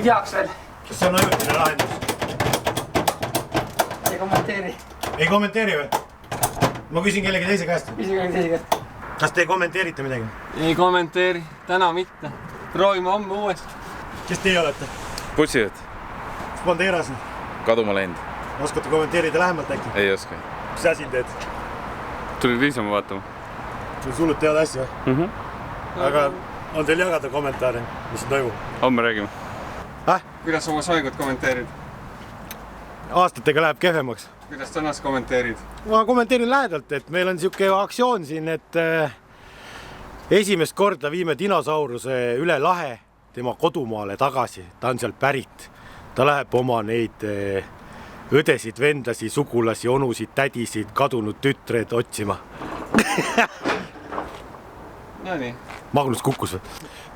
ei teaks veel. Kas see on ajutine lahendus? Ei kommenteeri. Ei kommenteeri või? Ma küsin kellegi teise käest. Küsin kellegi teise käest. Kas te kommenteerite midagi? Ei kommenteeri. Täna mitte. Proovime homme uuesti. Kes teie olete? Putsivad. Spondeeras. Kaduma läinud. Oskate kommenteerida lähemalt äkki? Ei oska. Mis asi teed? Tulid niisama vaatama. Sul sullud tead asju või? Aga on teil jagada kommentaare, mis toimub? Homme räägime. Kuidas oma soigut kommenteerid? Aastatega läheb kehvemaks. Kuidas tänast kommenteerid? Ma kommenteerin lähedalt, et meil on siuke aktsioon siin, et esimest korda viime dinosauruse üle lahe tema kodumaale tagasi. Ta on seal pärit. Ta läheb oma neid õdesid, vendasi, sugulasi, onusid, tädisid, kadunud tütred otsima. No nii. Magnus kukkus või?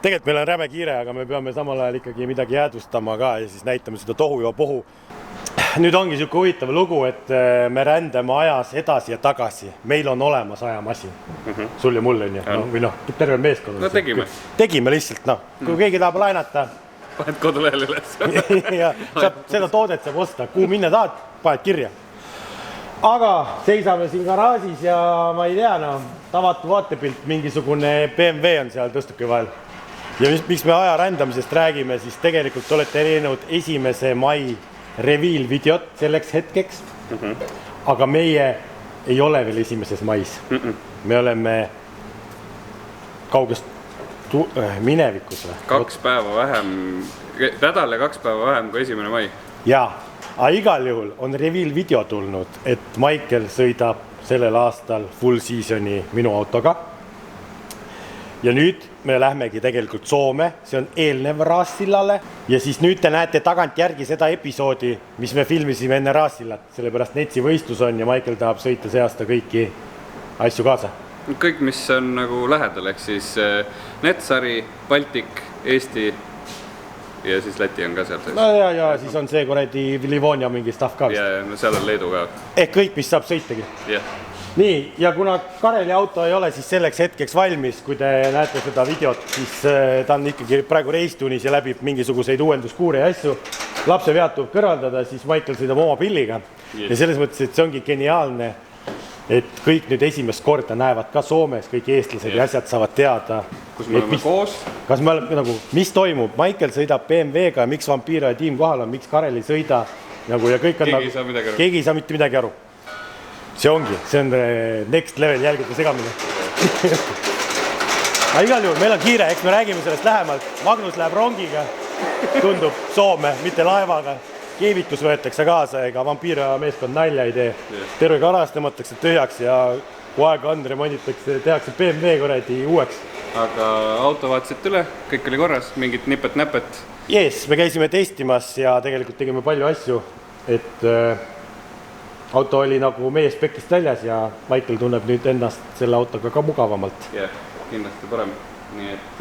Tegelikult meil on räme kiire, aga me peame samal ajal ikkagi midagi jäädvustama ka ja siis näitame seda tohu ja pohu. Nüüd ongi siuke huvitav lugu, et me rändame ajas edasi ja tagasi. Meil on olemas ajamasin. Sul ja mul on ju. Või terve meeskond. No tegime. Tegime lihtsalt, Kui keegi tahab lainata. Paned kodulehel üles. Ja seda toodet saab osta. Kuhu minna tahad, paned kirja. Aga seisame siin garaažis ja ma ei tea, tavatu vaatepilt, mingisugune BMW on seal tõstuki vahel. Ja miks me aja rändamisest räägime, siis tegelikult olete erinenud 1. mai reveal videot selleks hetkeks. Aga meie ei ole veel 1. mais. Me oleme kaugest minevikus või? 2 päeva vähem, nädal ja 2 päeva vähem kui 1. mai. Jaa, aga igal juhul on reveal video tulnud, et Michael sõidab sellel aastal full seasoni minu autoga. Ja nüüd me lähmegi tegelikult Soome, see on eelnev Raassillale ja siis nüüd te näete tagant järgi seda episoodi, mis me filmisime enne Raassillat, sellepärast Netsi võistlus on ja Michael tahab sõita see aasta kõiki asju kaasa. Kõik, mis on nagu lähedal, ehk siis Netsari, Baltik, Eesti ja siis Läti on ka seal sees. No ja siis on see kuradi Livonia mingi stuff ka vist. Ja no seal on Leedu ka. Ehk kõik, mis saab sõitagi. Jah. Nii, ja kuna Kareli auto ei ole siis selleks hetkeks valmis, kui te näete seda videot, siis ta on ikkagi praegu reistunis ja läbib mingisuguseid uuenduskuure ja asju. Lapse vead tuleb kõrvaldada, siis Michael sõidab oma pilliga. Ja selles mõttes, et see ongi geniaalne, et kõik nüüd esimest korda näevad ka Soomes, kõik eestlased ja asjad saavad teada. Kus me oleme koos? Kas me oleme nagu, mis toimub? Michael sõidab BMW-ga ja miks Vampiro ja tiim kohal on, miks Karel ei sõida nagu ja kõik on keegi ei saa mitte midagi aru. See ongi, see on next level jälgida segamine. Aga igal juhul, meil on kiire, eks me räägime sellest lähemalt. Magnus läheb rongiga, tundub Soome, mitte laevaga. Keevitus võetakse kaasa, ega Vampiro meeskond nalja ei tee. Terve garaaž tõmmatakse tühjaks ja kui aega on, remonditakse, tehakse BMW kuradi uueks. Aga auto vaatasid üle, kõik oli korras, mingit nipet-näpet. Jees, me käisime testimas ja tegelikult tegime palju asju, et auto oli nagu meie spekist väljas ja Michael tunneb nüüd ennast selle autoga ka mugavamalt. Jah, kindlasti parem. Nii et...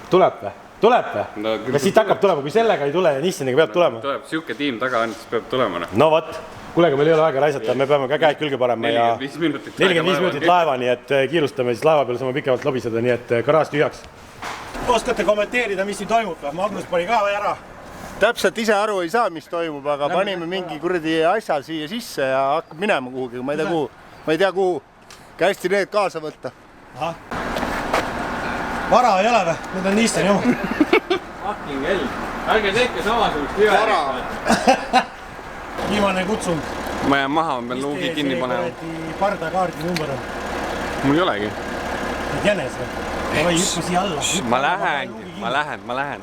Tuleb või? No, kas siit hakkab tulema, kui sellega ei tule ja Nissaniga peab tulema? Tuleb, siuke tiim taga on, siis peab tulema. No võt, kuulega meil ei ole aega raisata, me peame ka käed külge parema ja 45 minutit laeva, nii et kiirustame, siis laeva peale saame pikemalt lobiseda, nii et garaaž tühjaks. Oskate kommenteerida, mis siin toimub? Magnus pani ka või ära? Täpselt ise aru ei saa, mis toimub, aga panime mingi kuradi asja siia sisse ja hakkab minema kuhugi, ma ei tea kuhu. Käesti need kaasa võtta. Vara ei ole või? Need on Nissani oma. Fucking hell. Ärge tekke samasugust hüve. Viimane kutsung. Ma jään maha, ma pean luugi kinni panema. Pardakaardi number on. Mul ei olegi. Need jänes või? Või hüppu siia alla. Ma lähen.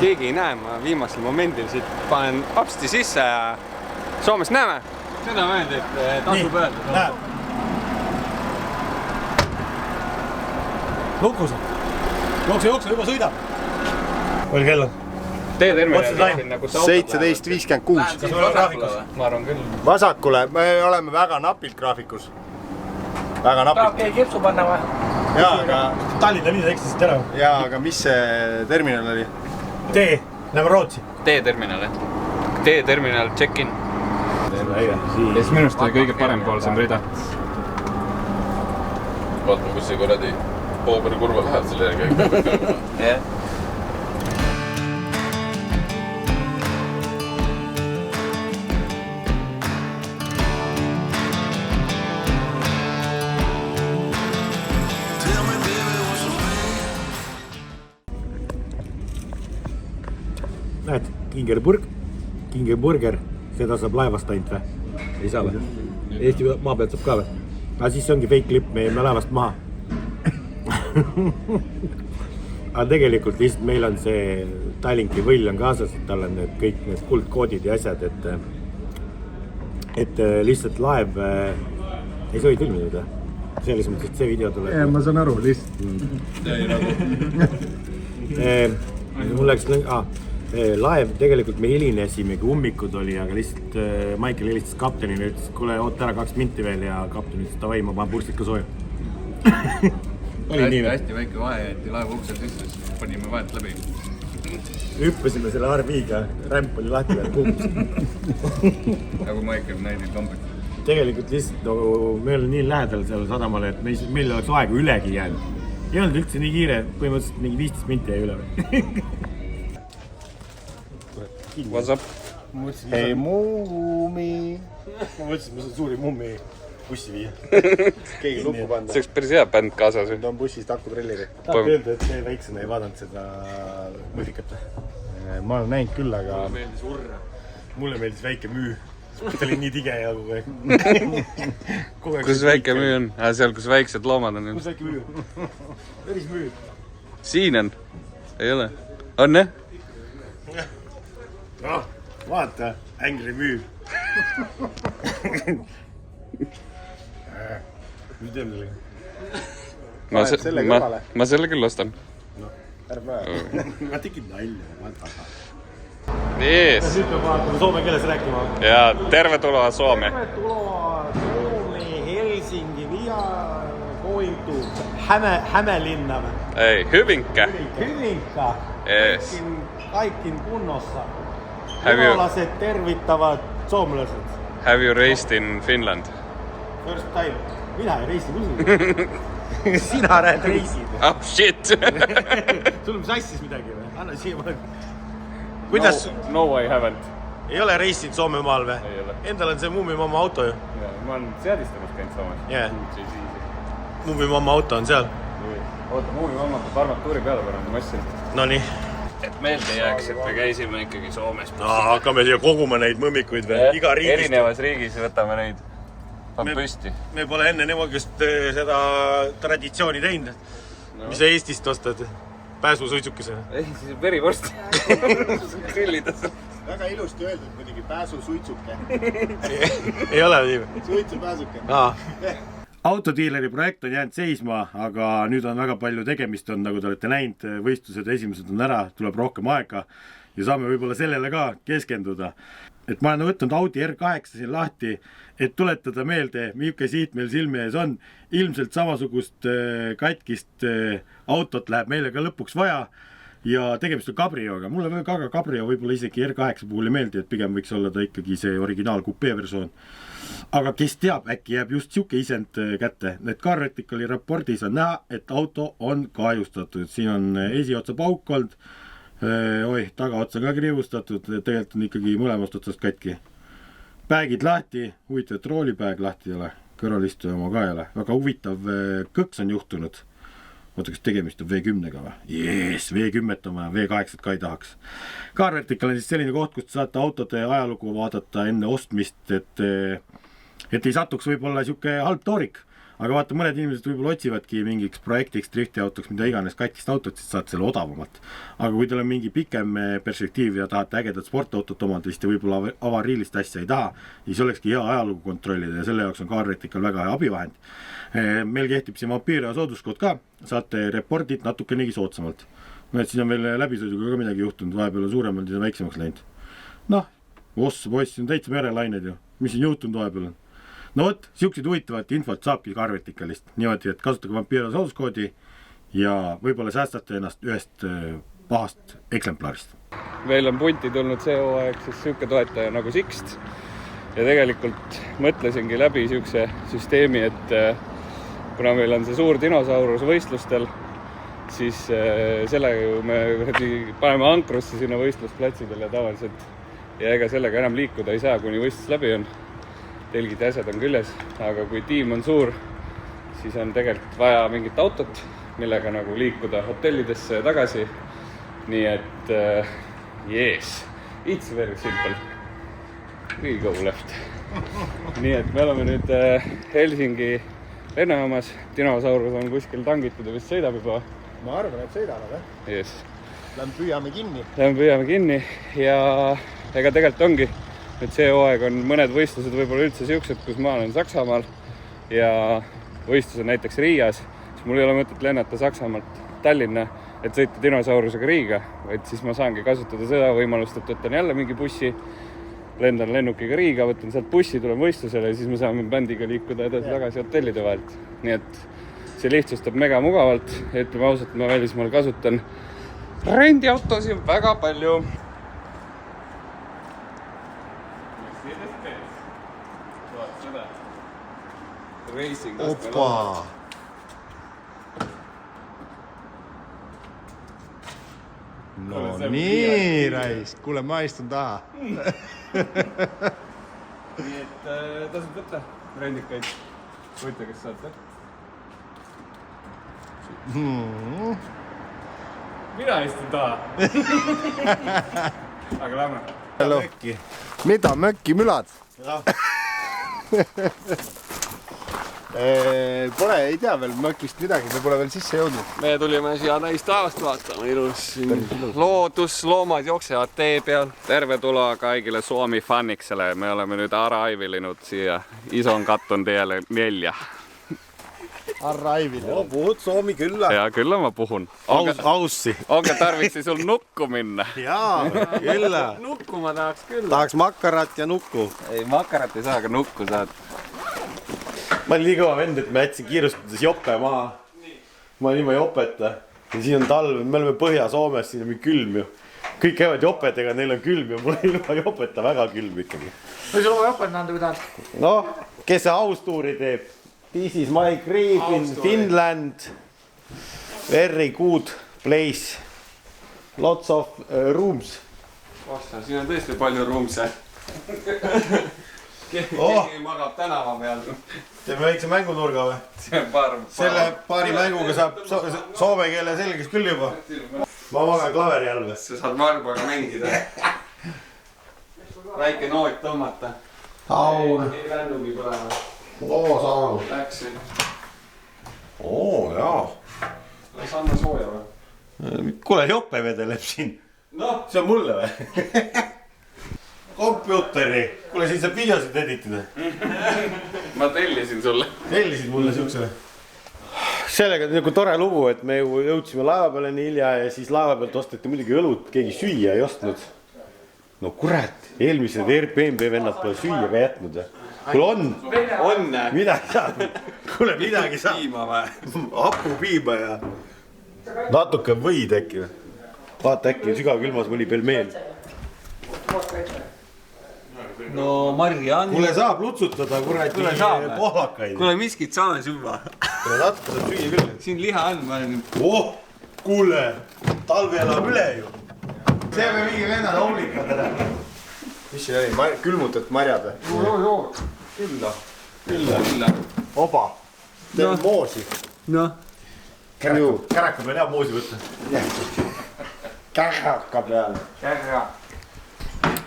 Keegi ei näe, ma viimasel momendil siit panen apsti sisse ja Soomes näeme. Seda meeldi, et tasub öelda. Näeb. Lukus. Jookse, juba sõidab. Palju kell on? T-terminal nagu 17.56. ma arvan küll. Vasakule, me oleme väga napilt graafikus. Väga napilt. Tahab keegi kipsu panna või? Jaa, aga... Tallinna linnad eksisid ära. Jaa, aga mis see terminal oli? T, näeme Rootsi. T-terminal, jah. T-terminal check-in. Ja siis minust oli kõige parempoolsem rida. Vaatame, kus see kuradi Pooberi kurva läheb selle järgi. Jah. Näed, kingerburger, seda saab laevast ainult või? Ei saa või? Eesti maa pealt saab ka või? Aga siis see ongi fake klipp, me jäime laevast maha. Aga tegelikult lihtsalt meil on see Tallinki võll on kaasas, et tal on need kõik need kuldkoodid ja asjad, et lihtsalt laev ei soovida filmida. Selles mõttes, et see video tuleb. Ma saan aru, lihtsalt. Mul läks laev, tegelikult me helinesime, kui ummikud oli, aga lihtsalt Michael helistas kaptenile, ütles, kuule, oota ära 2 minti veel ja kapten ütles, davai, ma panen purstid ka sooja. Oli nii või? Hästi väike vahe, et laeva uksel sisse, siis panime vahet läbi. Hüppasime selle RV-ga, rämp oli lahti veel kuumus. Nagu Michael näidil kambek. Tegelikult lihtsalt me oleme nii lähedal seal sadamale, et meil oleks aega ülegi jäänud. Ei olnud üldse nii kiire, põhimõtteliselt mingi 15 minti jäi üle või. What's up? Hei muumi. Ma mõtlesin, ma saan suuri mummi bussi viia. Keegi lukku panda. See oleks päris hea bänd kaasas. Nüüd on bussis takutrelliri. Tahab öelda, et see väiksena ei vaadanud seda mõõdikat. Ma olen näinud küll, aga... Mulle meeldis väike müü. Ta oli nii tige ja kogu aeg. Kus väike müü on? Seal, kus väiksed loomad on. Kus väike müü? Päris müü. Siin on? Ei ole? On, jah? Vaata, Angry müü. Mis teeme sellega? Ma selle küll ostan. Ärme aja. Ma tegin nalja. Yes. Nüüd peab vaatama soome keeles rääkima. Ja tervetuloa Suomi. Tervetuloa Suomi, Helsingi, via going to Hämeenlinna. Ei, Hyvinkää. Hyvinkää. Yes. Kaikin kunnossa. Venäläiset tervittävät suomalaiset. Have you raced in Finland? First time. Minä ei reisi kuskil. Sina näed reisid. Oh shit! Sul on sassis midagi või? Anna siia mõned. Kuidas? No I haven't. Ei ole reisinud Soomemaal või? Ei ole. Endal on see Muumimamma auto ju. Ma olen seadistamas käinud Soomes. Yeah. Muumimamma auto on seal. Oota, Muumimamma peab armatuuri peale panema, ma assin. No nii. Et meelde jääks, et me käisime ikkagi Soomes. Hakkame siia koguma neid mõmmikuid või? Iga riigist. Erinevas riigis võtame neid. On püsti. Me pole enne nemagist seda traditsiooni teinud. Mis sa Eestist ostad? Pääsusuitsukese? Ei, siis verivorst. Grillida seal. Väga ilusti öeldud, muidugi pääsusuitsuke. Ei ole nii või? Suitsupääsuke. Autodiileri projekt on jäänud seisma, aga nüüd on väga palju tegemist on, nagu te olete näinud, võistlused esimesed on ära, tuleb rohkem aega ja saame võib-olla sellele ka keskenduda. Et ma olen võtnud Audi R8 siin lahti, et tuletada meelde, milline siit meil silmi ees on. Ilmselt samasugust katkist autot läheb meile ka lõpuks vaja ja tegemist on Cabrioga. Mulle ka Cabrio võib-olla isegi R8 puhul ei meeldi, et pigem võiks olla ta ikkagi see originaal coupé versioon. Aga kes teab, äkki jääb just siuke isend kätte. Need Car Verticali raportis on näha, et auto on kahjustatud. Siin on esiotsa pauk olnud. Tagaotsa ka kriivustatud, tegelikult on ikkagi mõlemast otsast katki. Päägid lahti, huvitav, et roolipääg lahti ei ole, kõrvalistuja oma ka ei ole. Väga huvitav kõks on juhtunud. Oota, kas tegemist on V10-ga või? Jees, V10 on vaja, V8 ka ei tahaks. Car Vertical on siis selline koht, kus saate autode ajalugu vaadata enne ostmist, et ei satuks võib-olla siuke halb toorik. Aga vaata, mõned inimesed võib-olla otsivadki mingiks projektiks, driftiautoks, mida iganes katkist autot, siis saate selle odavamalt. Aga kui teil on mingi pikem perspektiiv ja tahate ägedat sportautot omada, siis te võib-olla avariilist asja ei taha, siis olekski hea ajalugu kontrollida ja selle jaoks on Car Vertical väga hea abivahend. Meil kehtib siin vampiiria sooduskood ka, saate repordid natukenegi soodsamalt. no et siin on veel läbisõiduga ka midagi juhtunud, vahepeal on suuremalt ja väiksemaks läinud. Noh, ossa poiss, on täitsa merelained ju, mis siin juhtunud vahepeal on. No vot, siukseid huvitavat infot saabki ka Arveticalist. Niimoodi, et kasutage Vampiro sooduskoodi ja võib-olla säästate ennast ühest pahast eksemplarist. Meil on punti tulnud see hooaeg siis siuke toetaja nagu Sixt ja tegelikult mõtlesingi läbi siukse süsteemi, et kuna meil on see suur dinosaurus võistlustel, siis sellega me paneme ankrusse sinna võistlusplatsidele tavaliselt ja ega sellega enam liikuda ei saa, kuni võistlus läbi on. Telgid ja asjad on küljes, aga kui tiim on suur, siis on tegelikult vaja mingit autot, millega nagu liikuda hotellidesse ja tagasi. Nii et yes, it's very simple. We go left. Nii et me oleme nüüd Helsingi lennujaamas. Dinosaurus on kuskil tangitud ja vist sõidab juba. Ma arvan, et sõidavad, Yes. Lähme püüame kinni. Lähme püüame kinni ja ega tegelikult ongi. Et see hooaeg on mõned võistlused võib-olla üldse siuksed, kus ma olen Saksamaal ja võistlused näiteks Riias, siis mul ei ole mõtet lennata Saksamaalt Tallinna, et sõita dinosaurusega Riiga, vaid siis ma saangi kasutada seda võimalust, et võtan jälle mingi bussi, lendan lennukiga Riiga, võtan sealt bussi, tulen võistlusele ja siis me saame bändiga liikuda edasi-tagasi hotellide vahelt. Nii et see lihtsustab mega mugavalt ja ütleme ausalt, ma välismaal kasutan rendiautosi väga palju. Opa! No nii, Rais. Kuule, ma istun taha. Nii et tasub võtta rendikaid. Võite, kes saate. Mina istun taha. Aga lähme. Mökki. Mida mökki mülad? Pole, ei tea veel mökist midagi, me pole veel sisse jõudnud. Me tulime siia täis taevast vaatama, ilus loodus, loomad jooksevad tee peal. Tervetuloa kaikille Suomi-fannikselle. Me olemme nyt arrivilinud siia ison katon tielle 4. Arriville. Puhut Suomi kyllä. Ja kyllä mä puhun. Aussi. Onko tarvitsi sul nukku minna? Jaa, kyllä. Nukkuma tahaks küll. Tahaks makkarat ja nukku. Ei makkarat ei saa, aga nukku saad. Ma olin nii kõva vend, et ma jätsin kiirustades jope maha. Ma olin ilma jopeta. Ja siin on talv, me oleme Põhja-Soomes, siin on külm ju. Kõik käivad jopetega, neil on külm ja mul ilma jopeta väga külm ikkagi. Või sul oma jopet nanda kuidas? Noh, kes see haustuuri teeb? This is my crib in Finland. Very good place. Lots of rooms. Osta, siin on tõesti palju ruumse. Keegi magab tänava peal. Teeme väikse mängunurga või? Selle paari mänguga saab soome keele selgeks küll juba. Ma magan klaveri all või? sa saad varbaga mängida. Väike noot tõmmata. Aun. Ei rändugi põlema. Oo, saanu. Läksin. Oo, jaa. Las anna sooja või? Kuule, jope vedeleb siin. Noh. See on mulle või? Komputeri. Kuule, siin saab videosid editida. Ma tellisin sulle. Tellisid mulle siukse. Sellega on nagu tore lugu, et me jõudsime laeva peale nii hilja ja siis laeva pealt osteti muidugi õlut, keegi süüa ei ostnud. No kurat, eelmised Airbnb vennad pole süüa ka jätnud. Kuule on. Midagi saab. Kuule, midagi saab. Piima või? Hapupiima ja natuke võid äkki. Vaata äkki sügavkülmas mõni pelmeen. No Mariann. Kuule saab lutsutada kuradi pohlakaid. Kuule miskit saame süüa. Kuule natuke saab süüa küll. Siin liha on, ma olen... Oh, kuule, talve elab üle ju. See me mingi vennad hoolikadele. Mis see oli? Külmutat marjad või? Joo. Külla. Oba. Teeme moosi. Noh. Käraka peal jääb moosi võtta. Käraka peal.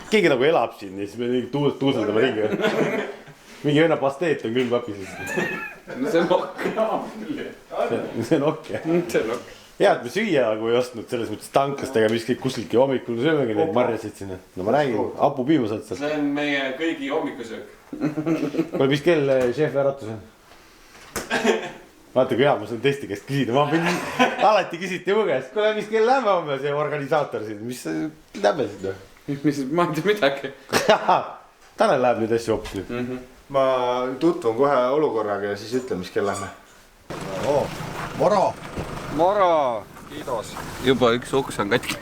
Keegi nagu elab siin ja siis me tuuseldame ringi. Mingi venna pasteet on külmkapis. No see on nokk. See on nokk, jah. See on nokk. Hea, et me süüa nagu ei ostnud selles mõttes tanklastega, mis kõik kuskiltki hommikul söömegi neid marjasid sinna. No ma räägin, hapupiima saad sealt. See on meie kõigi hommikusöök. Kuule, mis kell šefi äratus on? vaata kui hea, ma saan testi käest küsida, ma pidin alati küsiti mu käest, kuule, mis kell lähme homme see organisaator siin, mis lähme siin? Mis ma ei tea midagi. Tanel läheb nüüd asju hoopis nüüd. ma tutvun kohe olukorraga ja siis ütlen, mis kell lähme. Moro! Moro! Kiitos! Juba üks uks on katki.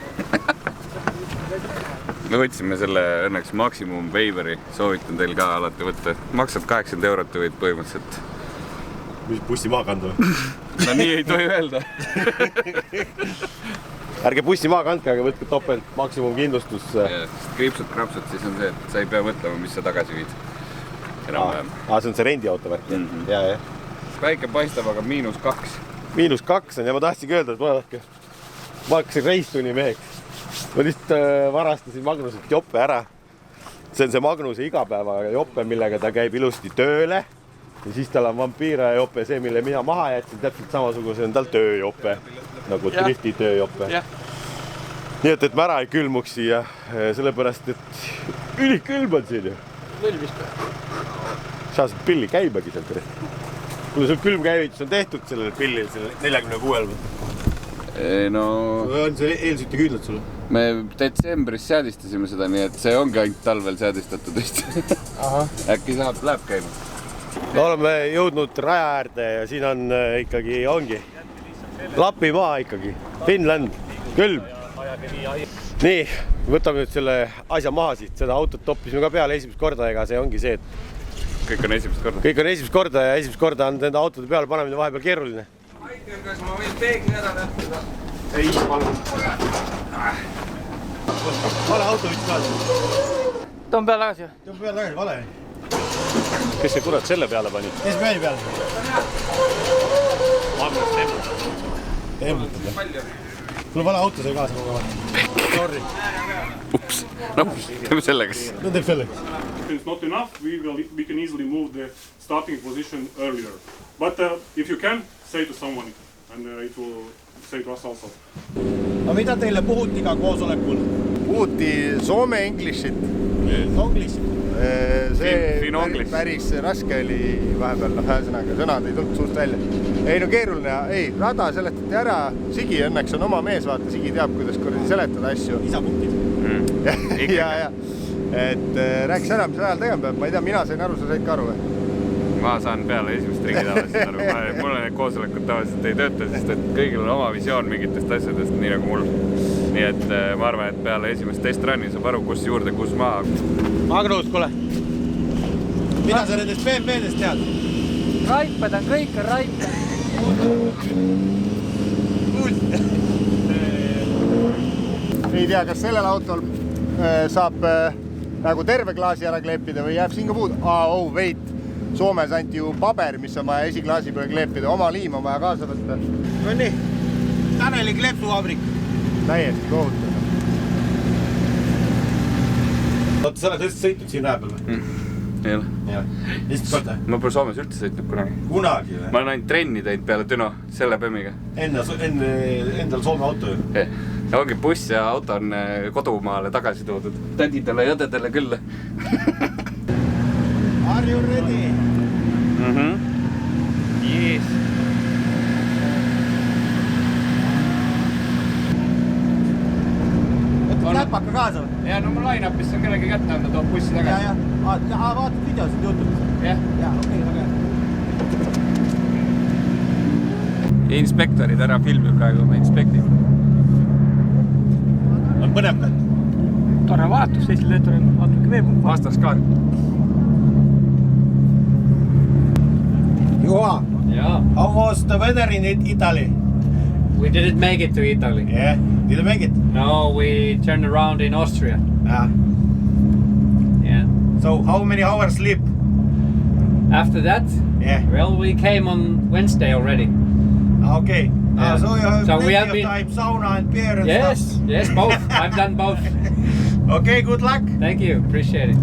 Me võtsime selle õnneks Maximum Waveri, soovitan teil ka alati võtta. Maksab 80 € võid põhimõtteliselt. Mis bussi maha kanda? No nii ei tohi öelda. Ärge bussi maha kandke, aga võtke topelt maksimumkindlustus. Kriipsud-krapsud siis on see, et sa ei pea mõtlema, mis sa tagasi viid. Enam-vähem. See on see rendiauto värk. Ja. Päike paistab, aga -2. -2 on ja ma tahtsingi öelda, et vaadake. Ma hakkasin reistunni meheks. Ma lihtsalt varastasin Magnuselt joppe ära. See on see Magnuse igapäeva joppe, millega ta käib ilusti tööle. Ja siis tal on vampiira jope, see, mille mina maha jätsin, täpselt samasuguse on tal tööjope. Nagu drifti tööjope. Nii et ma ära ei külmuks siia, sellepärast, et ülikülm on siin ju. Saa saab pilli käibagi sealt rehti. Kuule, sul külmkäivitus on tehtud sellele pillil, sellele 46-l? No... On see eelsütte küünlad sulle? Me detsembris seadistasime seda, nii et see ongi ainult talvel seadistatud vist. Äkki läheb käima? Me oleme jõudnud raja äärde ja siin on ikkagi, ongi Lapimaa ikkagi, Finland, külm. Nii, võtame nüüd selle asja maha siit, seda autot toppisime ka peale esimest korda, ega see ongi see, et kõik on esimest korda. Kõik on esimest korda ja esimest korda on nende autode peale panemine vahepeal keeruline. Aiker, kas ma võin peegli ära nähtada? Ei, palun. Vale auto võiks kaasa. Tõmb peale tagasi. Tõmb peale tagasi, vale. Kes see kurat selle peale pani? Kes peali peale? Magnus temmutab. Temmutab. Sul vale auto sai kaasa kogu aeg. Sorry. Ups, no, teeme sellega. No teeb selleks. If it's not enough, we can easily move the starting position earlier. But if you can, say to someone, and it will say to us also. No mida teile puhuti iga koosolekul? Puhuti Soome Englishit. Englishit? See päris raske oli vahepeal, ühesõnaga, sõnad ei tulnud suust välja. Ei no keeruline, ei, rada seletati ära, Sigi õnneks on oma mees, vaata, Sigi teab, kuidas korrali seletada asju. Isapunktid. Ja, et rääkis ära, mis ajal tegema peab, ma ei tea, mina sain aru, sa said ka aru või? Ma saan peale esimest ringi tavaliselt aru. Mulle need koosolekud tavaliselt ei tööta, sest et kõigil on oma visioon mingitest asjadest, nii nagu mul. Nii et ma arvan, et peale esimest testrunni saab aru, kus juurde, kus maa. Magnus, kuule. Mida sa nendest BMW-dest tead? Raipad on kõik, raipad. Ei tea, kas sellel autol saab nagu terve klaasi ära kleepida või jääb siin ka puud? Veit. Soomes anti ju paber, mis on vaja esiklaasi peale kleepida. Oma liim on vaja kaasa võtta. No nii. Taneli kleepsuvabrik. Täiesti kohutav. Oota, sa oled tõesti sõitnud siin rääpel või? Ei ole. Esimest korda? Ma pole Soomes üldse sõitnud kunagi. Kunagi või? Ma olen ainult trenni teinud peale Düno, selle PEM-iga. Endal Soome auto ju? Ongi buss ja auto on kodumaale tagasi toodud. Tädidele ja õdedele küll. Are you ready? Yes. Võtad läpaka kaasa või? Ja no ma line-upis on kellegi kätte anda, toob bussi tagasi. Ja. Vaatad videosid YouTube'is? Ja, okei, väga. Inspektorid ära filmi praegu, ma inspektin. On põnev ka? Tore vaatus, teisel leetoril vaatake veepumpa. Vastas ka. Juha, Yeah. how was the weather in Italy? We didn't make it to Italy. Yeah, did you make it? No, we turned around in Austria. Yeah. Yeah. So how many hours sleep? After that, Yeah. well, we came on Wednesday already. Okay. Yeah. So you have So we plenty have of been- time, sauna and beer and Yes, stuff. yes, both. I've done both. Okay, good luck. Thank you. Appreciate it.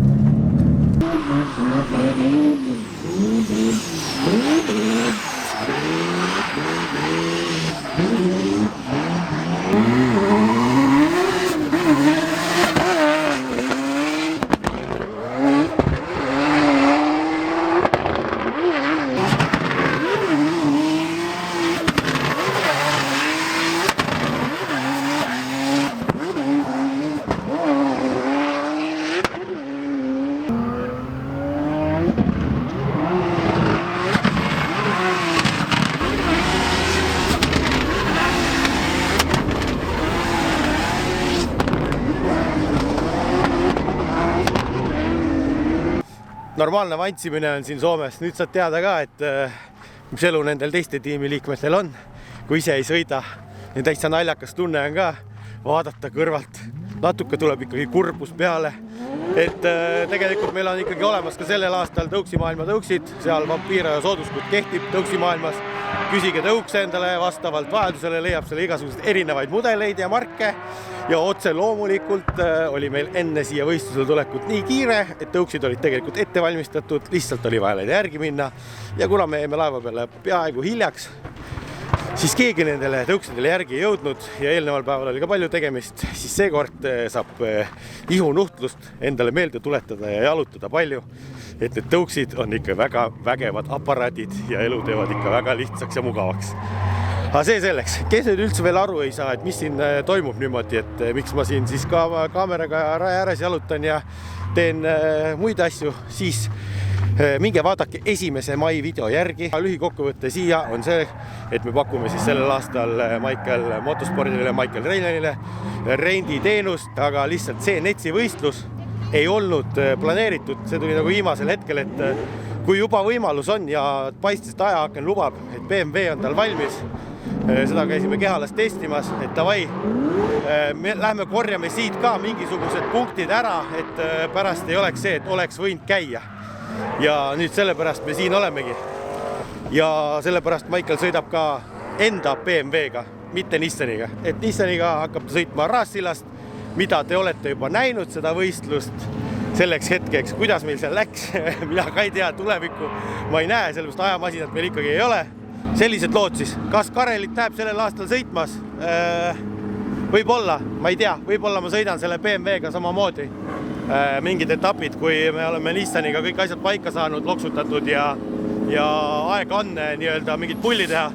normaalne vantsimine on siin Soomes. Nüüd saad teada ka, et mis elu nendel teiste tiimiliikmetel on, kui ise ei sõida. Ja täitsa naljakas tunne on ka vaadata kõrvalt. Natuke tuleb ikkagi kurbus peale. Et tegelikult meil on ikkagi olemas ka sellel aastal tõuksimaailma tõuksid. Seal vampiira ja sooduskut kehtib tõuksimaailmas. Küsige tõukse endale vastavalt vajadusele, leiab selle igasugused erinevaid mudeleid ja marke. Ja otse loomulikult oli meil enne siia võistlusele tulekut nii kiire, et tõuksid olid tegelikult ette valmistatud, lihtsalt oli vaja leida järgi minna. Ja kuna me jäime laeva peale peaaegu hiljaks, siis keegi nendele tõuksidele järgi ei jõudnud ja eelneval päeval oli ka palju tegemist, siis seekord saab ihunuhtlust endale meelde tuletada ja jalutada palju, et need tõuksid on ikka väga vägevad aparaadid ja elu teevad ikka väga lihtsaks ja mugavaks. Aga see selleks, kes nüüd üldse veel aru ei saa, et mis siin toimub niimoodi, et miks ma siin siis ka kaameraga raja ääres jalutan ja teen muid asju, siis minge vaadake 1. mai video järgi. Lühikokkuvõte siia on see, et me pakume siis sellel aastal Michael Motospordile, Michael Reinelile renditeenust, aga lihtsalt see Netsi võistlus ei olnud planeeritud. See tuli nagu viimasel hetkel, et kui juba võimalus on ja paistis, et ajaaken lubab, et BMW on tal valmis, seda käisime kehalas testimas, et davai, me lähme korjame siit ka mingisugused punktid ära, et pärast ei oleks see, et oleks võinud käia. Ja nüüd sellepärast me siin olemegi. Ja sellepärast Michael sõidab ka enda BMW-ga, mitte Nissaniga. Et Nissaniga hakkab ta sõitma Raassillast, mida te olete juba näinud seda võistlust selleks hetkeks, kuidas meil seal läks. Mina ka ei tea tulevikku, ma ei näe, sellepärast ajamasinat meil ikkagi ei ole. Sellised lood siis. Kas Karelit näeb sellel aastal sõitmas? Võib-olla, ma ei tea, võib-olla ma sõidan selle BMW-ga samamoodi. Mingid etapid, kui me oleme Nissaniga kõik asjad paika saanud, loksutatud ja aega on nii-öelda mingit pulli teha.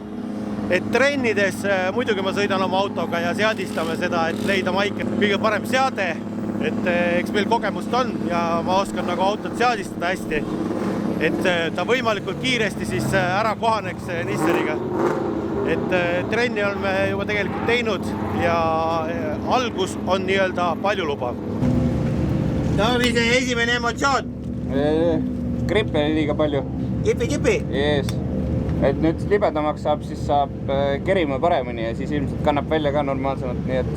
Et trennides muidugi ma sõidan oma autoga ja seadistame seda, et leida Michael kõige parem seade, et eks meil kogemust on ja ma oskan nagu autot seadistada hästi, et ta võimalikult kiiresti siis ära kohaneks Nissaniga. Et trenni oleme juba tegelikult teinud ja algus on nii-öelda palju lubav. No, mis on esimene emotsioon? Grippe oli liiga palju. Kipi? Jees. Et nüüd libedamaks saab, siis saab kerima paremini ja siis ilmselt kannab välja ka normaalsemalt, nii et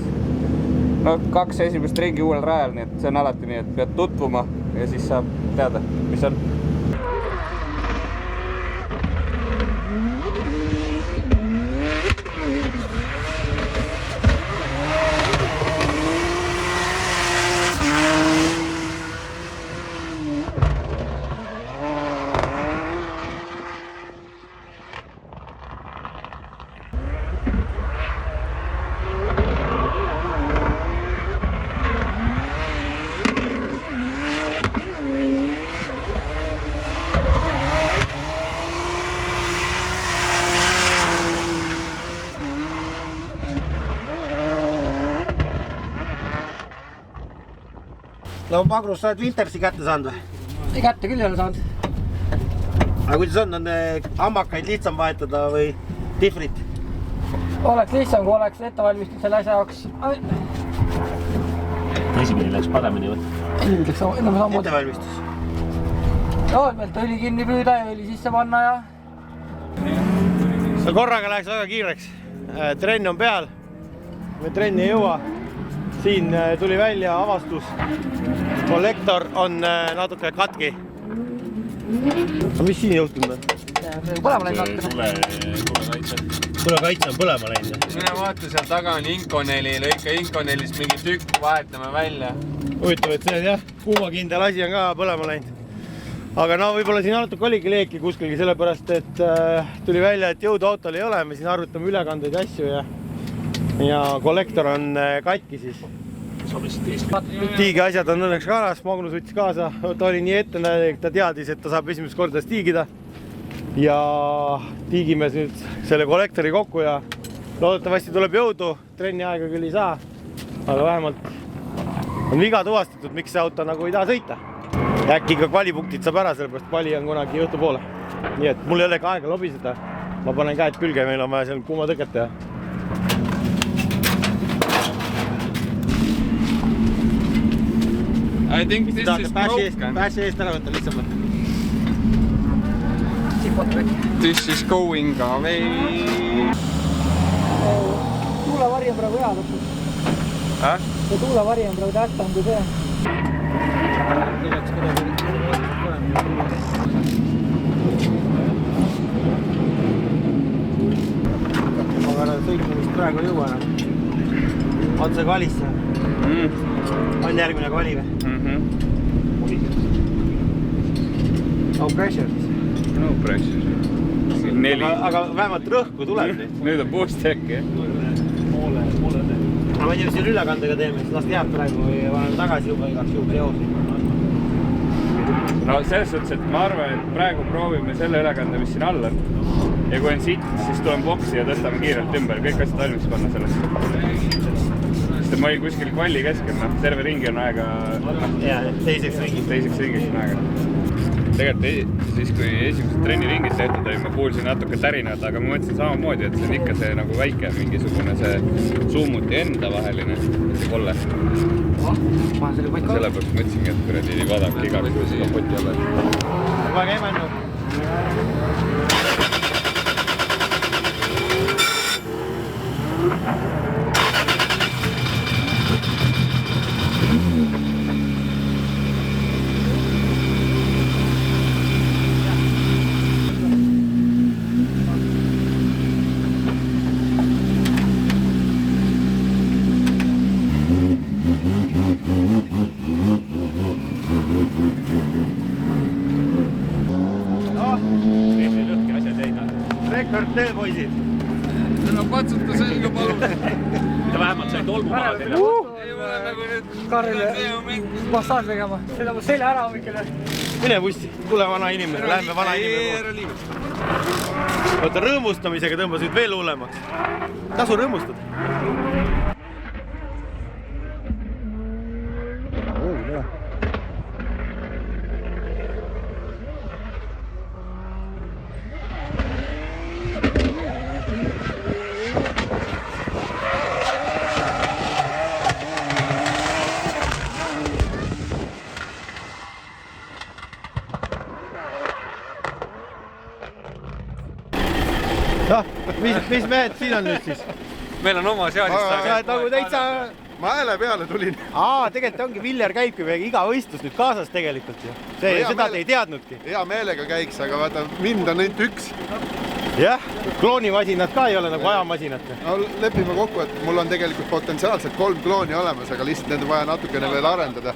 2 esimest ringi uuel rajal, nii et see on alati nii, et pead tutvuma ja siis saab teada, mis on. No Magnus, sa oled Wintersi kätte saanud või? Ei kätte küll ei ole saanud. Aga kuidas on hammakaid lihtsam vahetada või diffrit? Oleks lihtsam, kui oleks ettevalmistud selle asja jaoks. Esimene läks paremini või? Esimene läks enam samamoodi. Ettevalmistus? Meil õli kinni püüda ja õli sisse panna ja... Korraga läheks väga kiireks. Trenn on peal. Me trenni ei jõua. Siin tuli välja avastus. Kollektor on natuke katki. Aga mis siin juhtunud on? Põlema läinud natukene. Tulekaitse on põlema läinud. Mine vaata, seal taga on Inconeli, lõika Inconelist mingi tükk, vahetame välja. Huvitav, et see jah, kuumakindel asi on ka põlema läinud. Aga no võib-olla siin natuke oligi leeki kuskilgi, sellepärast, et tuli välja, et jõudu autol ei ole. Me siin arvutame ülekandeid ja asju ja kollektor on katki siis. Tiigi asjad on õnneks karas, Magnus võttis kaasa, ta oli nii ette, ta teadis, et ta saab esimest korda stiigida ja tiigime nüüd selle kollektori kokku ja loodetavasti tuleb jõudu, trenni aega küll ei saa, aga vähemalt on viga tuvastatud, miks see auto nagu ei taha sõita. Äkki ka kvalipunktid saab ära, sellepärast kvali on kunagi õhtu poole. Nii et mul ei ole ka aega lobiseda, ma panen käed külge, meil on vaja seal kuuma tõket teha. I think this is broken. Pääsi eest ära võtta lihtsamalt. This is going away. Tuulevari on praegu hea lõpuks. See tuulevari on praegu tähtsam kui see. Aga sõitmist praegu ei jõua enam. Otse kvalisse. On järgmine kvali või? No pressure siis. No pressure. 4. Aga vähemalt rõhku tuleb nüüd. Nüüd on boost äkki, jah? Ma ei tea, mis siin ülekandega teeme, siis las jääb praegu või vaneme tagasi juba igaks juhul seosi. No selles suhtes, et ma arvan, et praegu proovime selle ülekande, mis siin all on. Ja kui on siit, siis tuleme boksi ja tõstame kiirelt ümber. Kõik asjad valmis panna sellest. Sest ma olin kuskil kvalli keskel, terve ringi on aega. Ja, teiseks ringiks on aega. Tegelikult siis, kui esimesed trenniringid tehtud oli, ma kuulsin natuke tärinad, aga ma mõtlesin samamoodi, et see on ikka see nagu väike mingisugune see suumuti enda vaheline kolle. Sellepärast mõtlesingi, et kuradi vaadake igaks või siia poti alla. Ma käime enne. Rekord teel, poisid. No patsuta selga palun. Mida vähemalt sai tolmu maha teile. Ei ole nagu nüüd Karrile massaaž tegema. Seda mu selja ära hommikele. Mine bussi, tule vana inimene, lähme vana inimene. Oota, rõõmustamisega tõmbasid veel hullemaks. Tasu rõõmustada. Mis mehed siin on nüüd siis? Meil on oma seadist. Sa oled nagu täitsa... Ma hääle peale tulin. Tegelikult ongi Viljar käibki iga võistlus nüüd kaasas tegelikult ju. Seda te ei teadnudki. Hea meelega käiks, aga vaata, mind on ainult üks. Jah, kloonimasinad ka ei ole nagu ajamasinad. No lepime kokku, et mul on tegelikult potentsiaalselt 3 klooni olemas, aga lihtsalt need on vaja natukene veel arendada.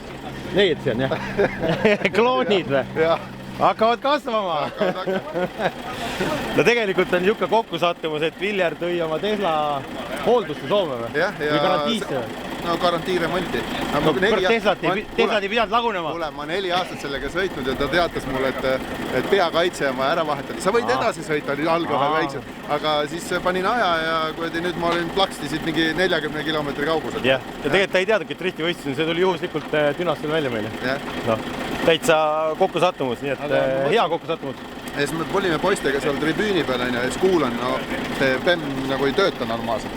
Need see on jah? Kloonid või? Jah. Hakkavad kasvama. No tegelikult on niisugune kokkusattumus, et Viljar tõi oma Tesla hooldusse Soome või? Või garantiisse või? No garantiiremonti. Teslad ei pidanud lagunema. Kuule, ma 4 aastat sellega sõitnud ja ta teatas mulle, et peakaitse on vaja ära vahetada. Sa võid edasi sõita, oli algohal väiksem. Aga siis panin aja ja nüüd ma olin plaksti siit mingi 40 kilomeetri kaugusel. Ja tegelikult ta ei teadnudki, et rihti võistlusin. See tuli juhuslikult Dünastel välja meile. Täitsa kokkusattumus, nii et hea kokkusattumus. Ja siis me olime poistega seal tribüüni peal ja siis kuulan, see PEM nagu ei tööta normaalselt.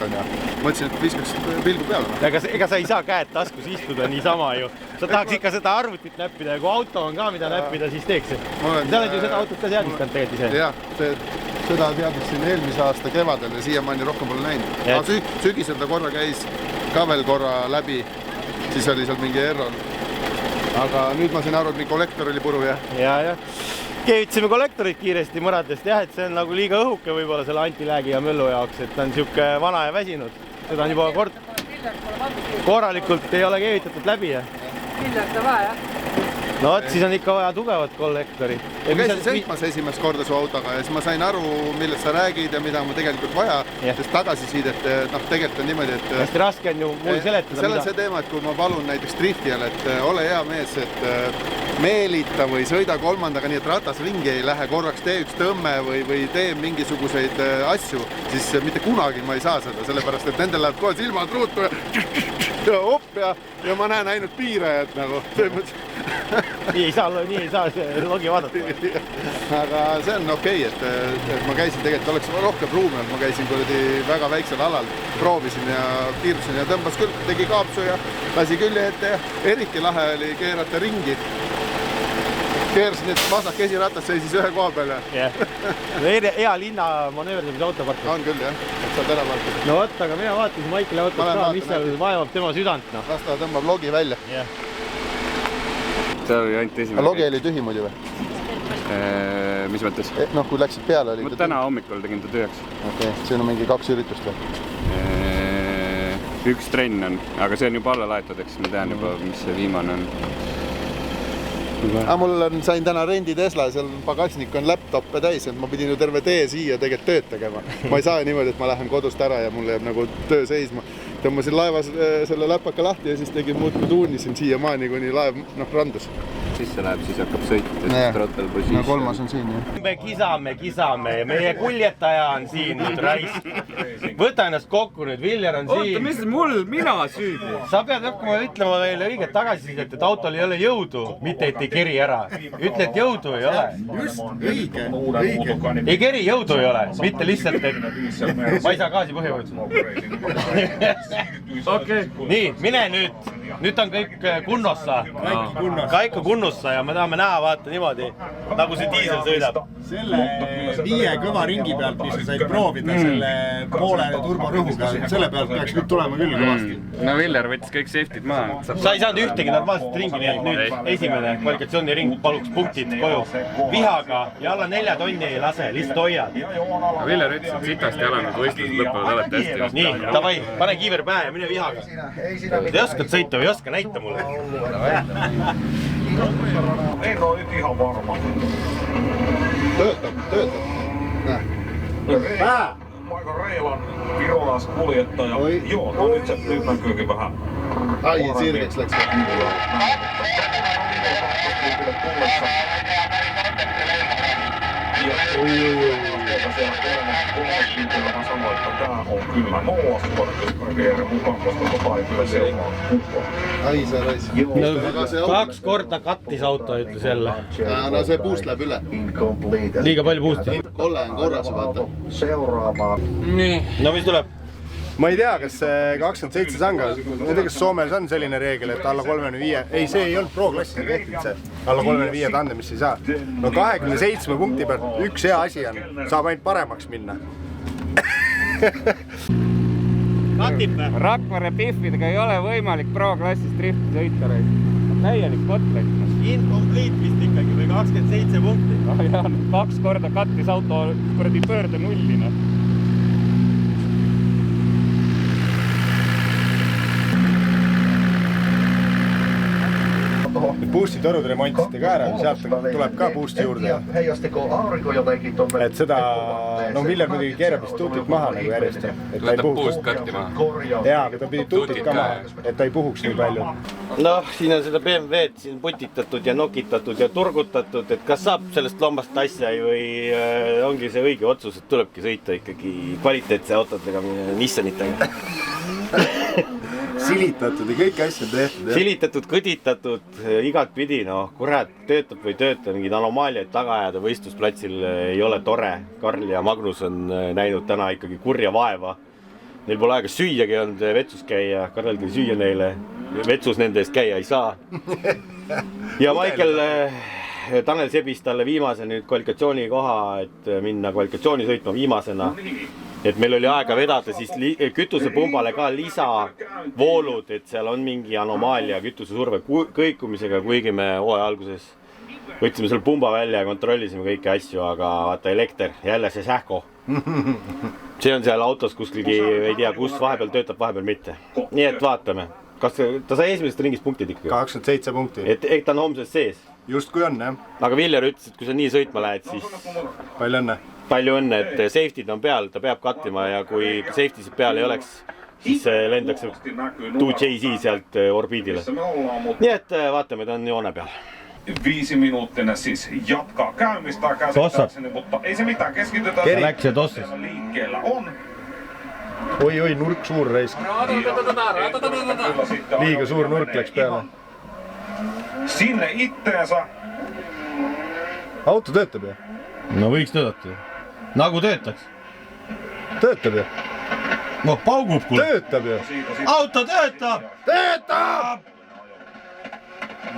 Mõtlesin, et viskaks pilgu peale. Ega sa ei saa käed taskus istuda niisama ju. Sa tahaks ikka seda arvutit näppida ja kui auto on ka mida näppida, siis teeks. Sa oled ju seda autot ka seadistanud tegelikult ise. Jah, seda teadiksin eelmise aasta kevadel ja siiamaani rohkem pole näinud. Sügisel ta korra käis ka veel korra läbi, siis oli seal mingi error. Aga nüüd ma sain aru, et mingi kollektor oli puru, jah? Ja. Keevitsime kollektorid kiiresti mõradest, jah, et see on nagu liiga õhuke võib-olla selle antiläägi ja möllu jaoks, et ta on niisugune vana ja väsinud. Seda on juba korralikult ei ole keevitatud läbi, jah? Viljar ta vaja, jah? No siis on ikka vaja tugevat kollektorit. Ma käisin sõitmas esimest korda su autoga ja siis ma sain aru, millest sa räägid ja mida on tegelikult vaja, sest tagasisiidet, tegelikult on niimoodi, et... Hästi raske on ju mul seletada. Seal on see teema, et kui ma palun näiteks driftijal, et ole hea mees, et meelita või sõida kolmandaga, nii et ratas ringi ei lähe, korraks tee üks tõmme või tee mingisuguseid asju, siis mitte kunagi ma ei saa seda, sellepärast et nendel läheb kohe silmad ruutu ja hopp ja ma näen ainult piirajat nagu. Nii ei saa logi vaadata. Aga see on okei, et ma käisin tegelikult, oleks rohkem ruumi, et ma käisin väga väiksel alal, proovisin ja kiirusin ja tõmbas küll, tegi kaapsu ja lasi külje ette ja eriti lahe oli keerata ringi. keerasid nüüd vasak esiratas, seisis ühe koha peal ja? Hea linna manööverdamise autopark. On küll jah, et saad ära parkida. No võt, aga mina vaatasin Maikli autos ka, mis seal vaevab tema südant. Las ta tõmbab logi välja. See oli ainult esimene. Logi oli tühi muidu või? Mis mõttes? Noh, kui läksid peale oli... Täna hommikul tegin ta tühjaks. Okei, siin on mingi 2 üritust või? Üks trenn on, aga see on juba alla laetud, eks ma tean juba, mis see viimane on. Mul sain täna rendi Tesla, seal pagasnik on laptop'e täis, et ma pidin ju terve tee siia tegelikult tööd tegema. Ma ei saa niimoodi, et ma lähen kodust ära ja mul jääb nagu töö seisma. Tõmbasin laevas selle läpaka lahti ja siis tegin muudkui tuunisin siia maani, kuni laev randus. Sisse läheb, siis hakkab sõit. No 3 on siin, jah. Me kisame ja meie kuljetaja on siin nüüd raisk. Võta ennast kokku nüüd, Viljar on siin. Oota, mis mina süüdi? Sa pead hakkama ütlema meile õiget tagasisidet, et autol ei ole jõudu, mitte et ei keri ära. Ütle, et jõudu ei ole. Just, õige. Ei keri, jõudu ei ole, mitte lihtsalt, et ma ei saa gaasi põhjavõtsu. Nii, mine nüüd. Nüüd on kõik kunnossa. Kaiku kunnossa ja me tahame näha, vaata niimoodi, nagu see diisel sõidab. Selle 5 kõva ringi pealt, mis sa said proovida selle poole turborõhuga, selle pealt peaks nüüd tulema küll kõvasti. No Viljar võttis kõik safety'd maha. Sa ei saanud ühtegi normaalset ringi, nii et nüüd esimene kvalifikatsiooniring paluks punktid koju. Vihaga ja alla 4 tonni ei lase, lihtsalt hoiad. Viljar ütles, et sitasti alanud võistlused lõpevad alati hästi. Nii, davai, pane kiiver pähe ja mine vihaga. Te oskad sõita või ei oska, näita mulle. En ole nyt ihan varma. Töötab. Aika reilan virolaiskuljettaja. Joo, nyt näkyykin vähän. Ai, sirkeksi läks. Mä sanoin, että tää on kyllä nollasporttiskarriere mukaan, koska tota ei kyllä seuraa kukaan. Ai se rais. 2 korda kattis auto, ütles jälle. No see boost läheb üle. Liiga palju boosti. Kolle on korras, vaata. Nii. No mis tuleb? Ma ei tea, kas 27 sanga, ma ei tea, kas Soomes on selline reegel, et alla 35, ei see ei olnud pro-klassi tehtud see, alla 35 tandemisse ei saa. No 27 punkti pealt üks hea asi on, saab ainult paremaks minna. Rakvere Biffidega ei ole võimalik pro-klassis drifti sõita. Täielik kotlet. Incomplete vist ikkagi või 27 punkti. 2 korda kattis auto kuradi pöörde nullina. Boostid orud remontisite ka ära, sealt tuleb ka boosti juurde. Et seda, no Viljar muidugi keerab vist tuutit maha nagu järjest. Võtab boost katti maha. Jaa, aga ta pidi tuutit ka maha, et ta ei puhuks nii palju. Noh, siin on seda BMW-d siin putitatud ja nokitatud ja turgutatud, et kas saab sellest lombast asja või ongi see õige otsus, et tulebki sõita ikkagi kvaliteetse autodega, Nissanitega. Silitatud ja kõik asjad tehtud. Silitatud, kõditatud, igat pidi, noh, kurat, töötab või töötab, mingid anomaaliaid taga ajada võistlusplatsil ei ole tore. Karl ja Magnus on näinud täna ikkagi kurja vaeva. Neil pole aega süüagi olnud vetsus käia, Karl tuli süüa neile, vetsus nende eest käia ei saa. Ja Maikel, Tanel sebis talle viimase nüüd kvalifikatsiooni koha, et minna kvalifikatsiooni sõitma viimasena. Et meil oli aega vedada siis kütusepumbale ka lisavoolud, et seal on mingi anomaalia kütusesurve kõikumisega, kuigi me hooaja alguses võtsime selle pumba välja ja kontrollisime kõiki asju, aga vaata elekter, jälle see sähko. See on seal autos kuskilgi, ei tea kus, vahepeal töötab, vahepeal mitte. Nii et vaatame. Kas ta sai esimesest ringist punktid ikkagi? 27 punkti. Et ta on homses sees? Just kui on, jah. Aga Viljar ütles, et kui sa nii sõitma lähed, siis... Palju õnne, et safety'd on peal, ta peab kattima ja kui safety'sid peal ei oleks, siis lendaks 2JZ sealt orbiidile. Nii et vaatame, ta on joone peal. 5 minuuttinen siis jatkaa käymistä käsittääkseni, mutta ei se mitään, keskitytään liikkeellä on. Oi, nurk suur raisk. Liiga suur nurk läks peale. Sinne itteensä. Auto töötab ju? No võiks töötada. Nagu töötaks. Töötab ju? No paugub kuule. Töötab ju? Auto töötab! Töötab!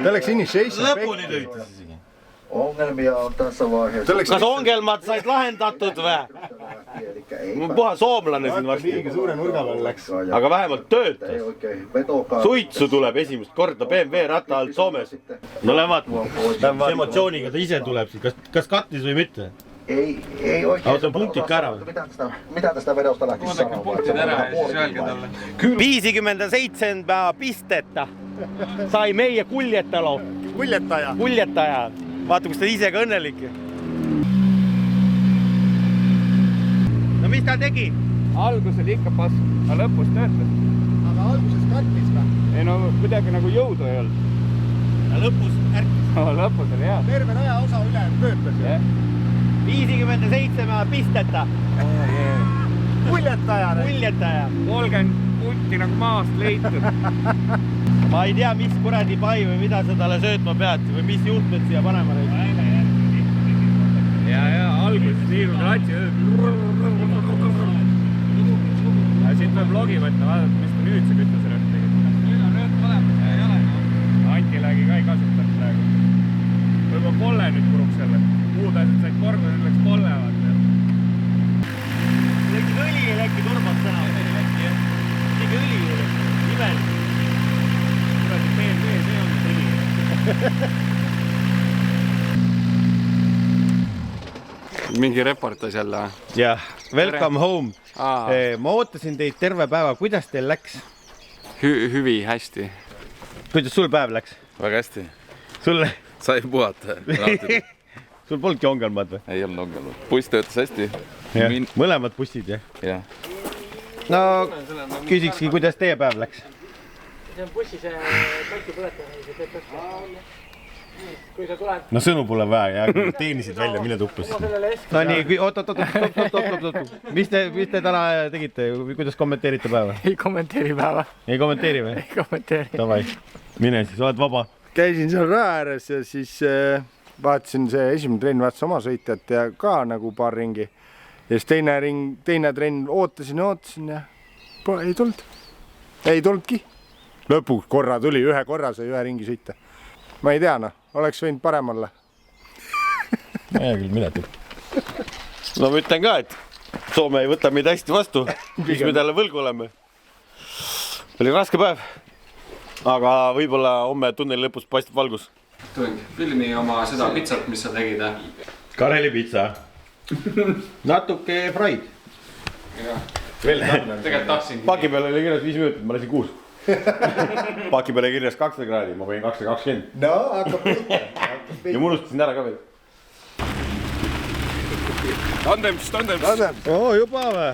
Ta läks initiation. Lõpuni töötas isegi. Ongelmia on tässä vaiheessa. Kas ongelmat said lahendatud või? Mun puha soomlane siin varsti. Liiga suure nurga peal läks. Aga vähemalt töötas. Suitsu tuleb esimest korda BMW rata alt Soomes. No lähe vaatama. Emotsiooniga ta ise tuleb siin. Kas kattis või mitte? Ei oikein. Auto on punktid ka ära. Mitä tästä vedosta lähtisi sanomaan? Punktid ära ja siis öelge talle. 57 pistettä sai meie kuljetalo. Kuljetaja. Vaata, kus ta ise ka õnnelik. No mis ta tegi? Algus oli ikka pass, aga lõpus töötas. Aga alguses kattis või? Ei no kuidagi nagu jõudu ei olnud. Ja lõpus ärkis. Lõpus oli hea. Terve raja osa üle töötas. 57 pistettä. Kuljetaja. 30 punti nagu maast leitud. Ma ei tea, mis kuradi pai või mida sa talle söötma pead või mis juhtmed siia panema neid. Ja alguses liiru kratsi. Ja siit võib logi võtta, vaadata, mis ta nüüd see kütusrööt tegi. Nüüd on rööt olemas ja ei ole. Antiläägi ka ei kasutanud praegu. Võib-olla polle nüüd puruks selle. Muud asjad said korda, nüüd läks polle vaata. Läkki õli ja läkki turbad täna. Tegi õli ja nimel. Kuradi BMW, see on õli. Mingi reportas jälle. Jah, welcome home. Ma ootasin teid terve päeva. Kuidas teil läks? Hüvi, hästi. Kuidas sul päev läks? Väga hästi. Sulle? Sai puhata. Sul polnudki ongelmad või? Ei olnud ongelmad. Buss töötas hästi. Mõlemad bussid, jah? Jah. No, küsikski, kuidas teie päev läks? See on bussi see tõlki põletamine, see teeb tõsta. Kui sa tuled... No sõnu pole vaja, ja teenisid välja, mine tuppas. No nii, oot. Mis te täna tegite? Kuidas kommenteerite päeva? Ei kommenteeri päeva. Ei kommenteeri või? Ei kommenteeri. Tavai, mine siis, oled vaba. Käisin seal raja ääres ja siis vaatasin see esimene trenn, vaatasin oma sõitjat ja ka nagu paar ringi. Ja siis teine trenn ootasin ja ei tulnud. Ei tulnudki. Lõpuks korra tuli, ühe korra sai ühe ringi sõita. Ma ei tea, oleks võinud parem olla. Ma ei küll minetud. No ma ütlen ka, et Soome ei võta meid hästi vastu, mis me talle võlgu oleme. Oli raske päev, aga võib-olla homme tunneli lõpus paistab valgus. Tuing, filmi oma seda pitsat, mis sa tegid. Kareli pitsa. Natuke fried. Veel tegelikult tahtsingi. Paki peal oli kirjas 5 minutit, ma lasin 6. Paki peale kirjas 200 kraadi, ma võin 220. No, hakkab pihta. Ja ma unustasin ära ka veel. Tandems. Oo, juba või?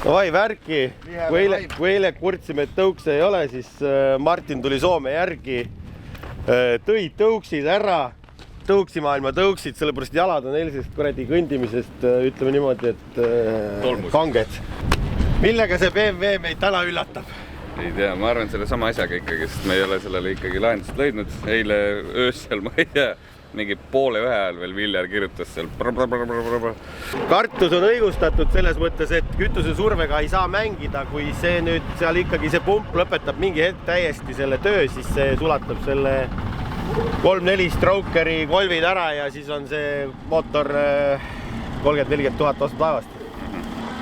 Vai värki. Kui eile kurtsime, et tõukse ei ole, siis Martin tuli Soome järgi. Tõi tõuksid ära. Tõuksimaailma tõuksid, sellepärast jalad on eilsest kuradi kõndimisest, ütleme niimoodi, et kanged. Millega see BMW meid täna üllatab? Ei tea, ma arvan selle sama asjaga ikkagi, sest me ei ole sellele ikkagi lahendust leidnud. Eile öösel, ma ei tea, mingi 12:30 ajal veel Viljar kirjutas seal. Kartus on õigustatud selles mõttes, et kütuse survega ei saa mängida, kui see nüüd seal ikkagi see pump lõpetab mingi hetk täiesti selle töö, siis see sulatab selle 3-4 Strokeri kolvid ära ja siis on see mootor 30-40 000 vastu taevast.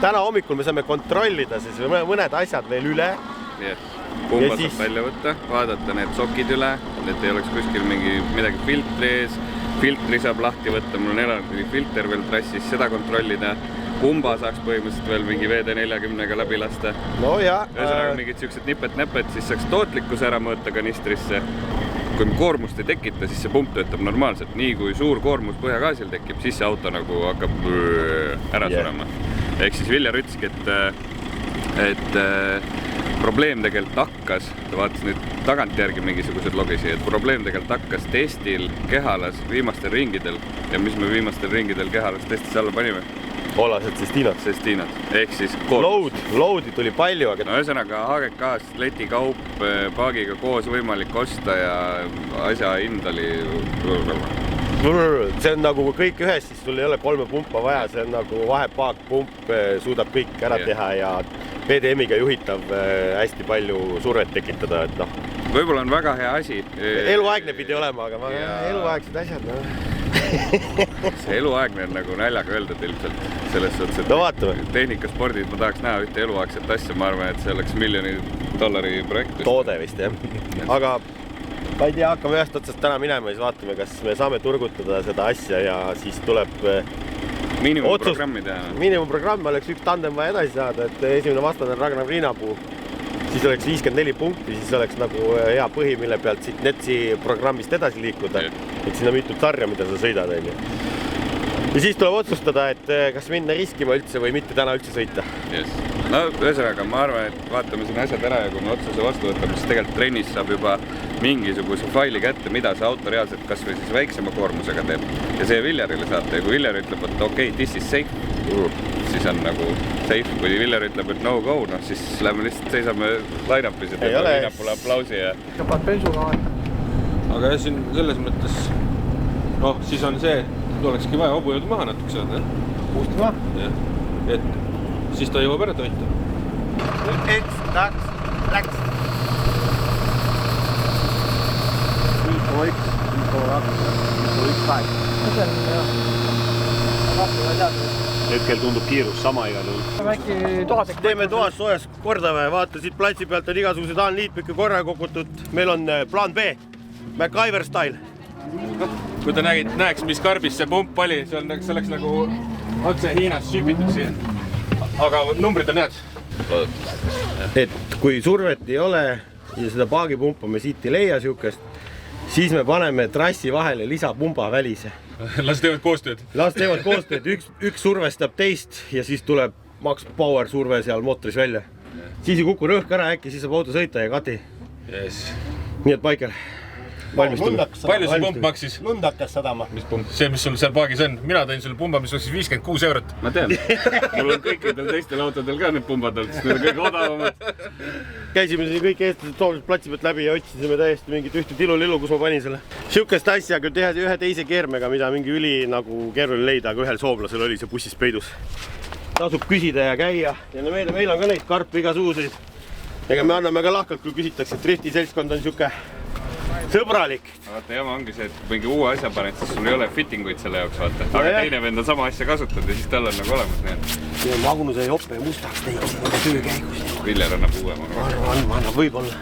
Täna hommikul me saame kontrollida siis mõned asjad veel üle. Nii et pumba saab välja võtta, vaadata need sokid üle, et ei oleks kuskil midagi filtri ees. Filtri saab lahti võtta, mul on eraldi filter veel trassis, seda kontrollida. Pumba saaks põhimõtteliselt veel mingi VD40-ga läbi lasta. No jah. Ühesõnaga mingid siuksed nipet-näpet, siis saaks tootlikkus ära mõõta kanistrisse. Kui me koormust ei tekita, siis see pump töötab normaalselt. Nii kui suur koormus põhjagaasil tekib, siis see auto nagu hakkab ära surema. Ehk siis Viljar ütleski, et probleem tegelikult hakkas, ta vaatas nüüd tagantjärgi mingisugused logisi, et probleem tegelikult hakkas testil Kehalas viimastel ringidel. Ja mis me viimastel ringidel Kehalas testis alla panime? Olased Sestinad. Ehk siis loadi tuli palju, aga... No ühesõnaga HGK-st letikaup paagiga koos võimalik osta ja asja hind oli... See on nagu kõik ühes, siis sul ei ole 3 pumpa vaja, see on nagu vahepaak pump suudab kõik ära teha ja PDM-iga juhitav hästi palju survet tekitada, et noh, võib-olla on väga hea asi. Eluaegne pidi olema, aga eluaegsed asjad. See eluaegne on nagu naljaga öeldud ilmselt. Selles suhtes, et tehnikaspordid ma tahaks näha ühte eluaegset asja. Ma arvan, et see oleks $1 miljoni projekt. Toode vist, jah. Aga ma ei tea, hakkame ühest otsast täna minema ja siis vaatame, kas me saame turgutada seda asja ja siis tuleb miinimumprogrammi teha. Miinimumprogrammi oleks üks tandem vaja edasi saada, et esimene vastane on Ragnar Vriinapuu. Siis oleks 54 punkti, siis oleks nagu hea põhi, mille pealt siit Netsi programmist edasi liikuda. Et siin on mitut sarja, mida sa sõidad. Ja siis tuleb otsustada, et kas minna riskima üldse või mitte täna üldse sõita. No ühesõnaga, ma arvan, et vaatame siin asjad ära ja kui me otsuse vastu võtame, siis tegelikult trennis saab juba mingisuguse faili kätte, mida see auto reaalselt kas või siis väiksema koormusega teeb. Ja see Viljarile saate ja kui Viljar ütleb, et okei, this is safe, siis on nagu safe. Kui Viljar ütleb, et no go, siis lähme lihtsalt seisame line-upis ja teeme Viinapule aplausi ja... Paned bensuga vaja. Aga siin selles mõttes, siis on see, et olekski vaja hobujõudu maha natuke saada. Puusti maha? Jah. Et siis ta jõuab ära toita. 1, 2, läks. 5,1, 5,2. Hetkel tundub kiirus sama igal juhul. Teeme toas soojas korda või? Vaata, siit platsi pealt on igasugused liitpükke korra kogutud. Meil on plaan B, MacGyver style. Kui ta näeks, mis karbis see pump oli, see oleks nagu otse Hiinas shipitud siin. Aga numbrid on head. Et kui survet ei ole ja seda paagipumpa me siit ei leia siukest, siis me paneme trassi vahele lisapumba välise. Las teevad koostööd. Las teevad koostööd, üks survestab teist ja siis tuleb max power surve seal mootoris välja. Siis ei kuku rõhk ära äkki, siis saab auto sõita ja kati. Nii et Maikel, valmistume. Palju see pump maksis? Lund hakkas sadama. Mis pump? See, mis sul seal paagis on. Mina tõin sulle pumba, mis maksis 56 €. Ma tean. Mul on kõikidel teistel autodel ka need pumbad olnud, sest need on kõige odavamad. Käisime siin kõik eestlased Soomlased platsi pealt läbi ja otsisime täiesti mingit ühte tilu-lilu, kus ma panin selle. Siukest asja küll teha ühe teise keermega, mida mingi üli nagu keeruline leida, aga ühel soomlasel oli see bussis peidus. Tasub küsida ja käia. Ja meil on ka neid karpe igasuguseid. Ega me anname ka lahkalt, kui küsitakse, et drifti seltskond on siuke sõbralik. Vaata, jama ongi see, et mingi uue asja paned, siis sul ei ole fittinguid selle jaoks, vaata. Aga teine vend on sama asja kasutanud ja siis tal on nagu olemas need. Ja Magnuse jope mustaks teinud töö käigus. Viljar annab uue, ma annab võib-olla.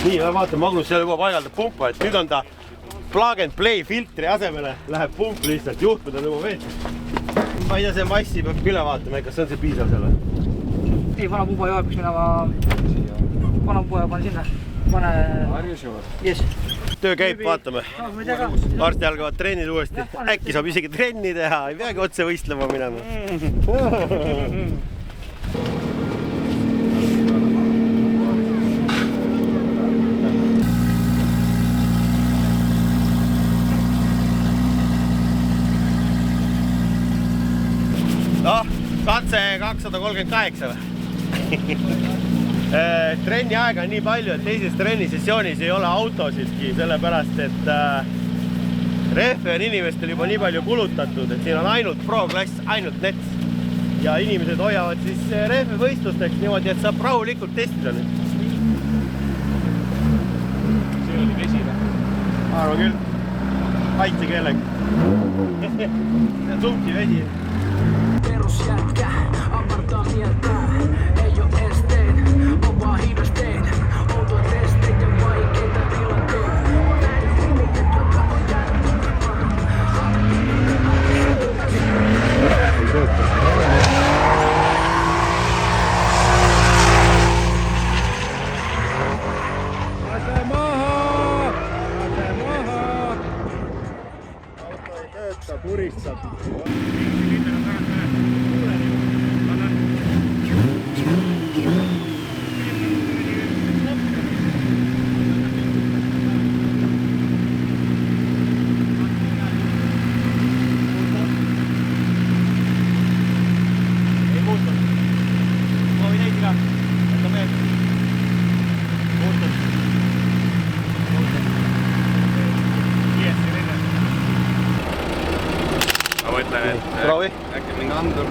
Nii, vaata, Magnus seal juba paigaldab pumpa, et nüüd on ta plug and play filtri asemele. Läheb pump lihtsalt, juhtmed on juba veetud. Ma ei tea, see massi peab üle vaatama, kas see on see piisav seal või? Ei, vana pumba joa peaks minema... Vana pumba joa pane sinna. Pane... Yes. Töö käib, vaatame. Varsti algavad trennid uuesti. Äkki saab isegi trenni teha, ei peagi otse võistlema minema. Katse 238 või? Trenni aega on nii palju, et teises trennisessioonis ei ole autosidki, sellepärast et rehve on inimestel juba nii palju kulutatud, et siin on ainult pro-klass, ainult Nets. Ja inimesed hoiavad siis rehve võistlusteks niimoodi, et saab rahulikult testida nüüd. See oli vesi või? Arva küll. Kaitse kellega. See on sumki vesi. Perusjätkä, avartaa mieltä. Ei oo esteet, on vaan hidasteet. Outoa testeet ja vaikeita tilanteet. Näin limitet, jotka on jäänyt. Pääsee maha! Auto ei töötä, purissat. Proovi. Äkki mingi andur.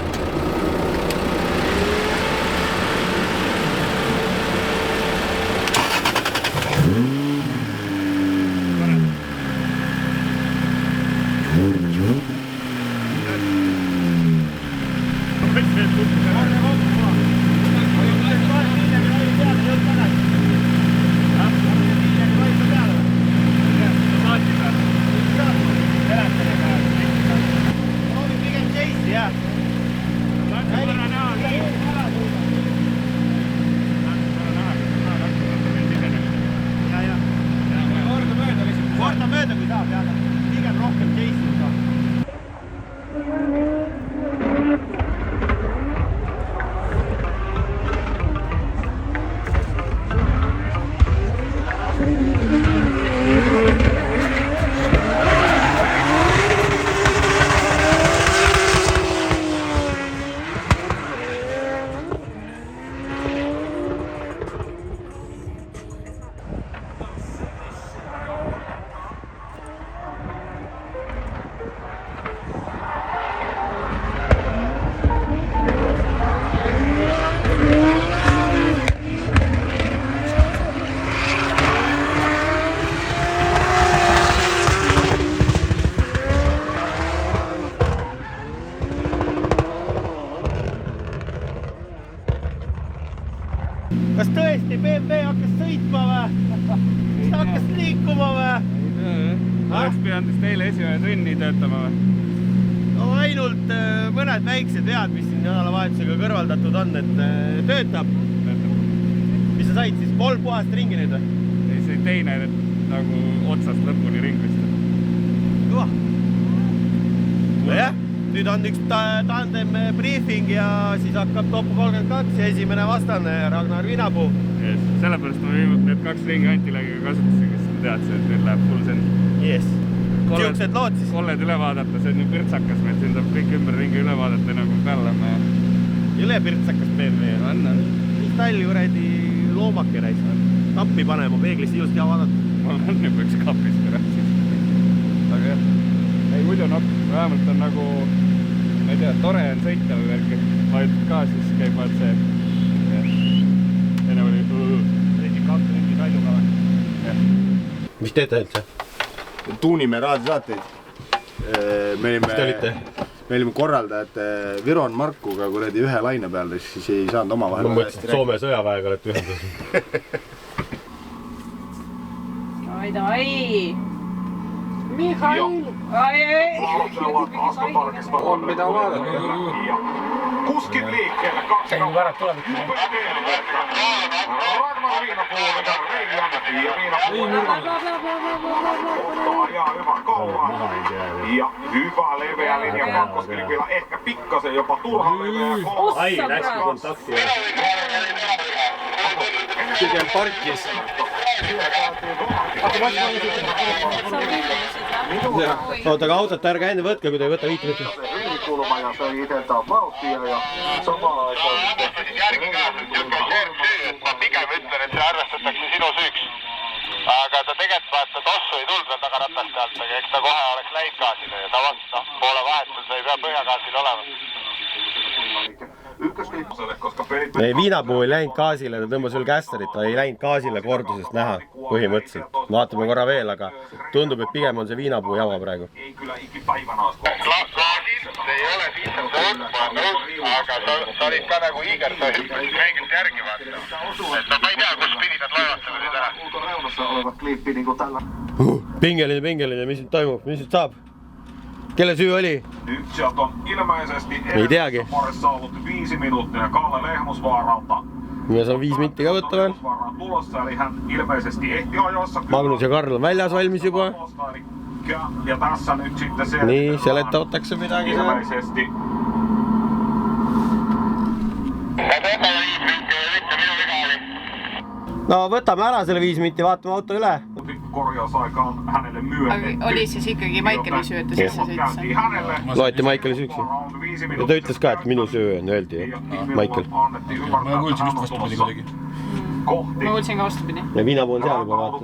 Korda mööda kui saab jääda, pigem rohkem chase'i saab. Kas tõesti BMW hakkas sõitma või? Mis ta hakkas liikuma või? Oleks pidanud vist eile esimene tunni töötama või? No ainult mõned väiksed vead, mis siin nädalavahetusega kõrvaldatud on, et töötab. Mis sa said siis? 3 puhast ringi nüüd või? Ei, see teine nagu otsast lõpuni ring vist. Kõva. Nojah, nüüd on üks tandem briefing ja siis hakkab top 32 ja esimene vastane Ragnar Vinapuu. Yes. Sellepärast ma viimalt need 2 ringi Antilega kasutasin, kes teadsin, et nüüd läheb full send. Yes. Siuksed lood siis? Kolled üle vaadata, see on ju pirtsakas meil, siin saab kõik ümber ringi üle vaadata, nagu peale lämme. Üle pirtsakas BMW on. Mis talli kuradi loomake räis. Kappi panema, peeglisse ilusti ja vaadata. Mul on juba üks kapis kõrval. Aga jah, ei muidu vähemalt on nagu, ma ei tea, tore on sõita või värki. Vajutad ka, siis käib vaat see. Enne oli sõitsin 2 ringi taljuga või. Mis teete üldse? Tuunime raadiosaateid. Me olime korraldajad Viron Markuga kuradi ühe laine peal, siis ei saanud oma vahel. Ma mõtlesin, et Soome sõjaväega olete ühendatud. Ai. Mihail! On mitä vaadata. Kuskin liikkeelle 2 Ragnar Vinapuu ja ajaa hyvä kaulaan. Ja hyvä leveä linja kakkoskilpillä. Ehkä pikkasen jopa turha leveä. Ai, läksikö kontaktia? Pigem parkis. Oota, aga autot ärge enne võtke, kui te ei võta 5 minutit. Ylikulma ja söi itseltään vauhtia ja samaan aikaan Pigem ütlen, et see arvestatakse sinu süüks. Aga ta tegelikult vaata tossu ei tulnud taga ratast alt, aga eks ta kohe oleks läinud gaasile ja ta poole vahetus ei pea põhjagaasil olema. Ei, Vinapuu ei läinud gaasile, ta tõmbas veel kästerit, ta ei läinud gaasile kordusest näha põhimõtteliselt. Vaatame korra veel, aga tundub, et pigem on see Vinapuu jama praegu. Gaasil see ei ole piisavalt õudma, aga sa olid ka nagu Iger, sa hüppasid reeglilt järgi vaata. Ma ei tea, kus pidi nad loevad selle ära. Pingeline, mis nüüd toimub, mis nüüd saab? Kelle syy oli? Nyt sieltä on ilmeisesti edessä ollut 5 minuuttia Kalle Lehmusvaaralta. Mies on 5 minuuttia võtta veel. Tulossa, eli hän ilmeisesti ehti ajoissa. Magnus ja Karl on väljas valmis juba. Ja tässä nyt sitten se... Nii, seletavatakse midagi. Ilmeisesti. No võtame ära selle 5 minutti, vaatame auto üle. Korjausaika on hänelle myönnetty. Oli siis ikkagi Maikeli syy, että sisse sõitsa? Loeti Maikeli syyksi. Ja ta ütles ka, et minu syy on, öeldi ju. Maikel. Ma kuulsin just vastupidi kuidagi. Ma kuulsin ka vastupidi. Ja Vinapuu on seal juba vaata.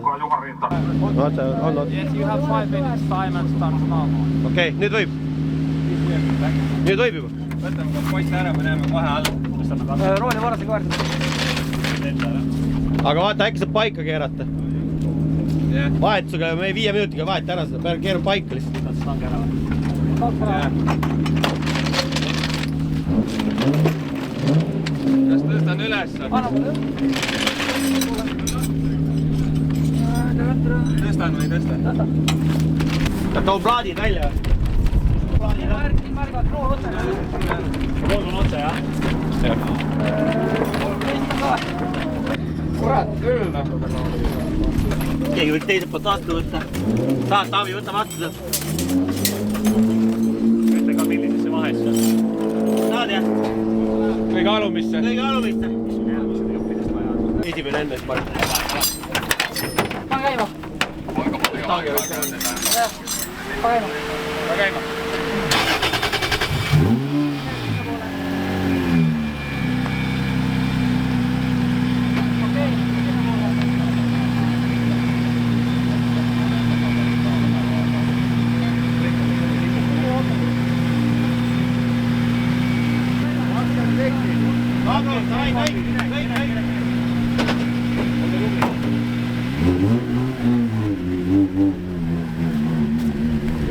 Vaata, on. Yes, you have 5 minutes time and start now. Okei, nüüd võib. Nüüd võib juba. Võtame ka poisse ära, me näeme kohe all. Rooli varase kaardi. Aga vaata, äkki saab paika keerata. Vahetusega, me 5 minutiga vaheta ära seda, keerame paika lihtsalt. ülesse. Anna mulle. Tõstan või tõsta? Too plaadid välja. Märgad rool otsa. Rool on otsa, jah? Kurat, küll noh. Keegi võib teiselt poolt vastu võtta. Saad, Taavi, võta vastu sealt. Ütle ka millisesse vahesse. Saad, jah? Kõige alumisse. Kõige alumisse. Esimene enne, et parem. Pane käima. Taagi võtta. Jah, pane käima. Pane käima.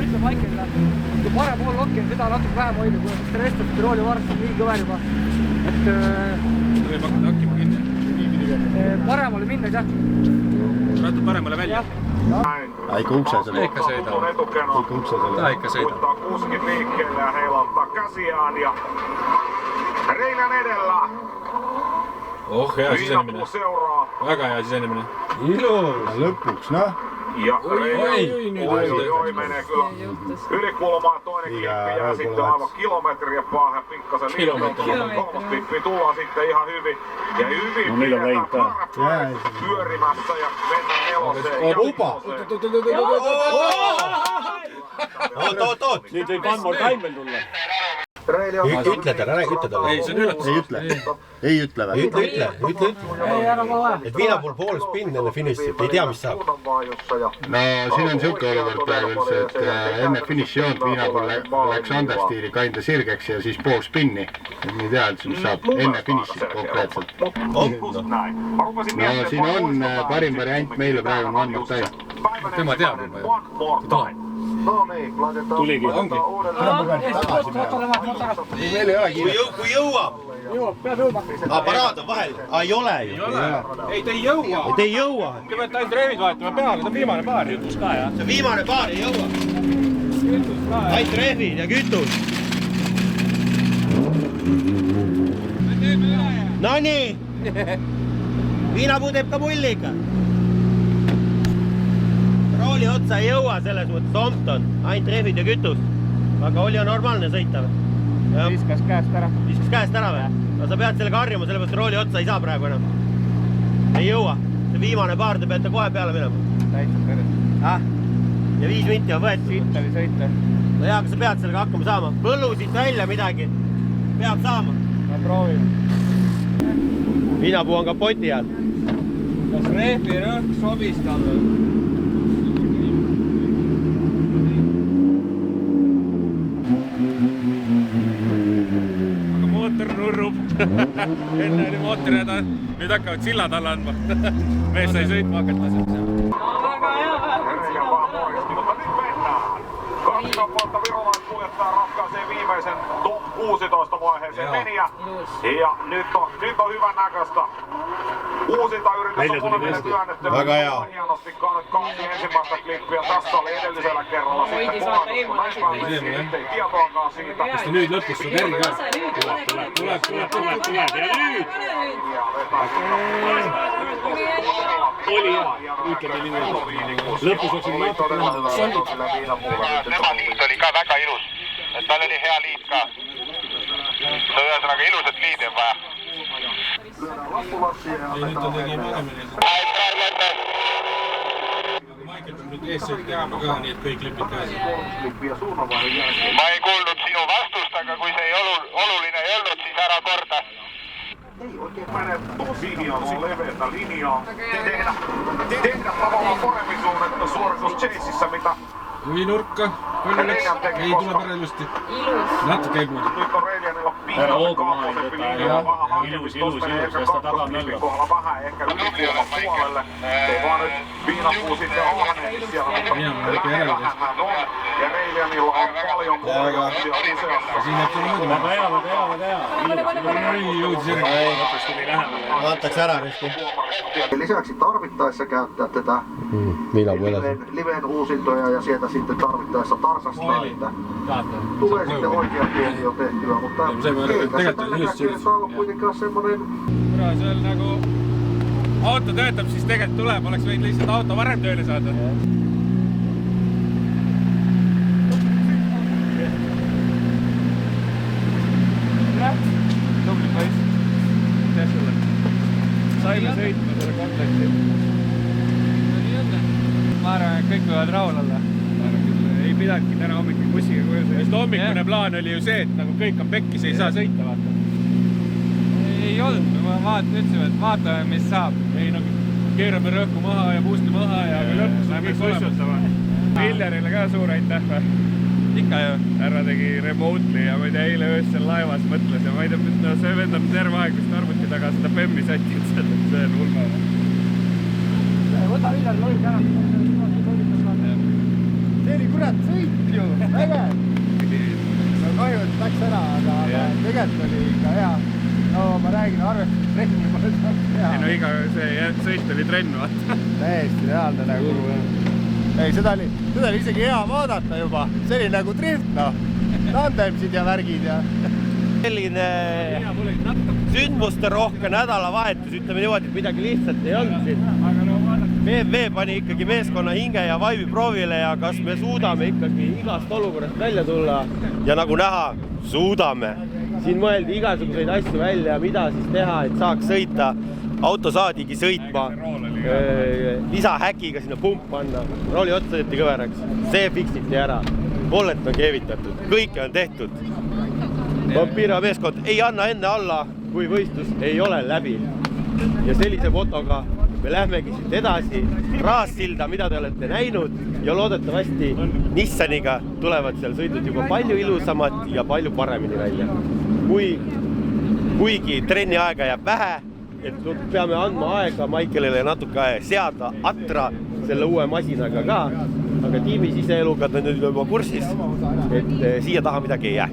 Ütle Maikele, kui parem pool lokki on, seda natuke vähem hoida, kui on stressib, rooli varst on nii kõver juba. Et võib hakata hakkima kinni. Paremale minnes, jah. Ratta paremale välja. Ikka ukse selle. Ikka sõida. Ikka ukse selle. Ta ikka sõida. Kuskin liikkeelle ja heilottaa käsiään ja Reiljan edellä. Oh, hea sisenemine. Väga hea sisenemine. Ilus. Lõpuks, noh. Ja Oi menee kyllä ylikulmaan, toinen klippi jää sitten aivan kilometriä päähän pikkasen liian. Kolmas klippi tullaan sitten ihan hyvin. Ja hyvin pidetään Parafly pyörimässä ja mennään neloseen ja vitoseen. Oot. Nüüd võib One More Time veel tulla. Ütle talle, ütle talle. Ei, see on üllatus. Ei ütle või? Ütle. Ei, ära ma vaja. Et viina pool pool spinn enne finišit, ei tea, mis saab. No siin on siuke olukord praegu, et enne finiši joont viina pool läks understeeri kanda sirgeks ja siis pool spinni. Ei tea üldse, mis saab enne finišit konkreetselt. No siin on parim variant meile praegu on One More Time. Tema teab juba ju. Taha. Tuligi. Meil ei ole kiire. Kui jõuab. Peab jõudma. Paraad on vahel. Ei ole ju. Ei, te ei jõua. Te ei jõua. Te peate ainult rehvid vahetama peale, ta on viimane paar. Kütus ka, jah? See viimane paar ei jõua. Ainult rehvid ja kütus. No nii. Viinapuu teeb ka mulli ikka. Rooli otsa ei jõua selles mõttes Sompton. Ainult rehvid ja kütus. Aga oli on normaalne sõita või? Viskas käest ära. Viskas käest ära või? No sa pead sellega harjuma, sellepärast rooli otsa ei saa praegu enam. Ei jõua. See viimane paar te peate kohe peale minema. Täitsa perest. Ja 5 minti on võetud. Siit oli sõita. No jaa, aga sa pead sellega hakkama saama. Põllu siit välja midagi. Peab saama. Ma proovin. Viinapuu on kapoti all. Kas rehvi rõhk sobis talle? Mootor nurrub. Enne oli mootorjada, nüüd hakkavad sillad alla andma. Mees sai sõitma hakata. Väga hea. Kaksikappalta virolainen kuljettaa ratkaisee viimeisen top 16 vaiheeseen meniä. Ja nyt on hyvän näköistä. Uusinta yritys on molemmille työnnetty. Hienosti nyt 2 ensimmäistä klippiä. Tässä oli edellisellä kerralla sitten kohdassa. Ei tietoakaan siitä. Kas ta nüüd lõpus on eri ka? Tuleb. Ja nüüd! Oli hea. Ütleme nii. Lõpus oleks natuke näha. Tema liit oli ka väga ilus. Tal oli hea liit ka. See on ühesõnaga ilusat liidi on vaja. Ei, nüüd ta tegi paremini. Michael peab nüüd eessõit teama ka, nii et kõik klipid käes. Ma ei kuulnud sinu vastust, aga kui see oluline ei olnud, siis ära korda. Ei oikein mene tosi hienoa leveätä linjaa. Tehdä tavallaan paremmin suoritus chaseissa, mitä Või nurka, palju läks? Ei tule pära ilusti. Natuke ei puudu. Nyt on Reiljanilla Ära hoogama ei võta. Ilus, sest ta taga möllab. kohdalla vähän ehkä ylikulman puolelle. Ei vaan nyt viinapuu sitten ahneen siellä. Vähähän on. Ja Reiljanilla on paljon kohduksia useassa. Siinä ei tule muuta. Väga hea. Antakse ära riski. Lisäksi tarvittaessa käyttää tätä liven uusintoja ja sieltä sitten tarvittaessa tarkastaa, että tulee sitten oikea tuomio tehtyä, mutta ei tässä tälläkään kertaa ole kuitenkaan semmoinen... See on nagu auto töötab, siis tegelikult tuleb, oleks võinud lihtsalt auto varem tööle saada. Tubli poiss. Mida sulle? Saime sõitma selle komplekti. Nii on. Ma arvan, et kõik võivad rahul olla. Ei midagi täna hommikul bussiga koju sõita. Sest hommikune plaan oli ju see, et nagu kõik on pekkis, ei saa sõita vaata. Ei olnud, me ütlesime, et vaatame, mis saab. Ei nagu keerame rõhku maha ja puusti maha ja lõpus on kõik olemas. Millerile ka suur aitäh või? Ikka ju. Härra tegi remotely ja ma ei tea, eile öösel laevas mõtles ja ma ei tea, no see vend on terve aeg vist arvuti taga seda PEM-i sättinud, see on ulme. Võta Villar loid ära. See oli kurat sõit ju, vägev. No kahju, et läks ära, aga tegelikult oli ikka hea. No ma räägin, arvestades trenni pole saanud hea. Ei no iga see sõit oli trenn, vaata. Täiesti reaalne nagu. Ei, seda oli isegi hea vaadata juba. See oli nagu drift, noh. Tandemsid ja värgid ja... Selline sündmuste rohke nädalavahetus, ütleme niimoodi, et midagi lihtsalt ei olnud siin. BMW pani ikkagi meeskonna hinge ja vaibi proovile ja kas me suudame ikkagi igast olukorrast välja tulla ja nagu näha, suudame. Siin mõeldi igasuguseid asju välja, mida siis teha, et saaks sõita. Auto saadigi sõitma, lisahäkiga sinna pump panna, rooli otsa sõiti kõveraks, see fiksiti ära, pollet on keevitatud, kõike on tehtud. Vampira meeskond ei anna enne alla, kui võistlus ei ole läbi. Ja sellise motoga me lähmegi siit edasi, Raassilda, mida te olete näinud ja loodetavasti Nissaniga tulevad seal sõidud juba palju ilusamad ja palju paremini välja. Kuigi trenni aega jääb vähe, et peame andma aega Maikelile natuke seada atra selle uue masinaga ka, aga tiimi siseeluga on nüüd juba kursis, et siia taha midagi ei jää.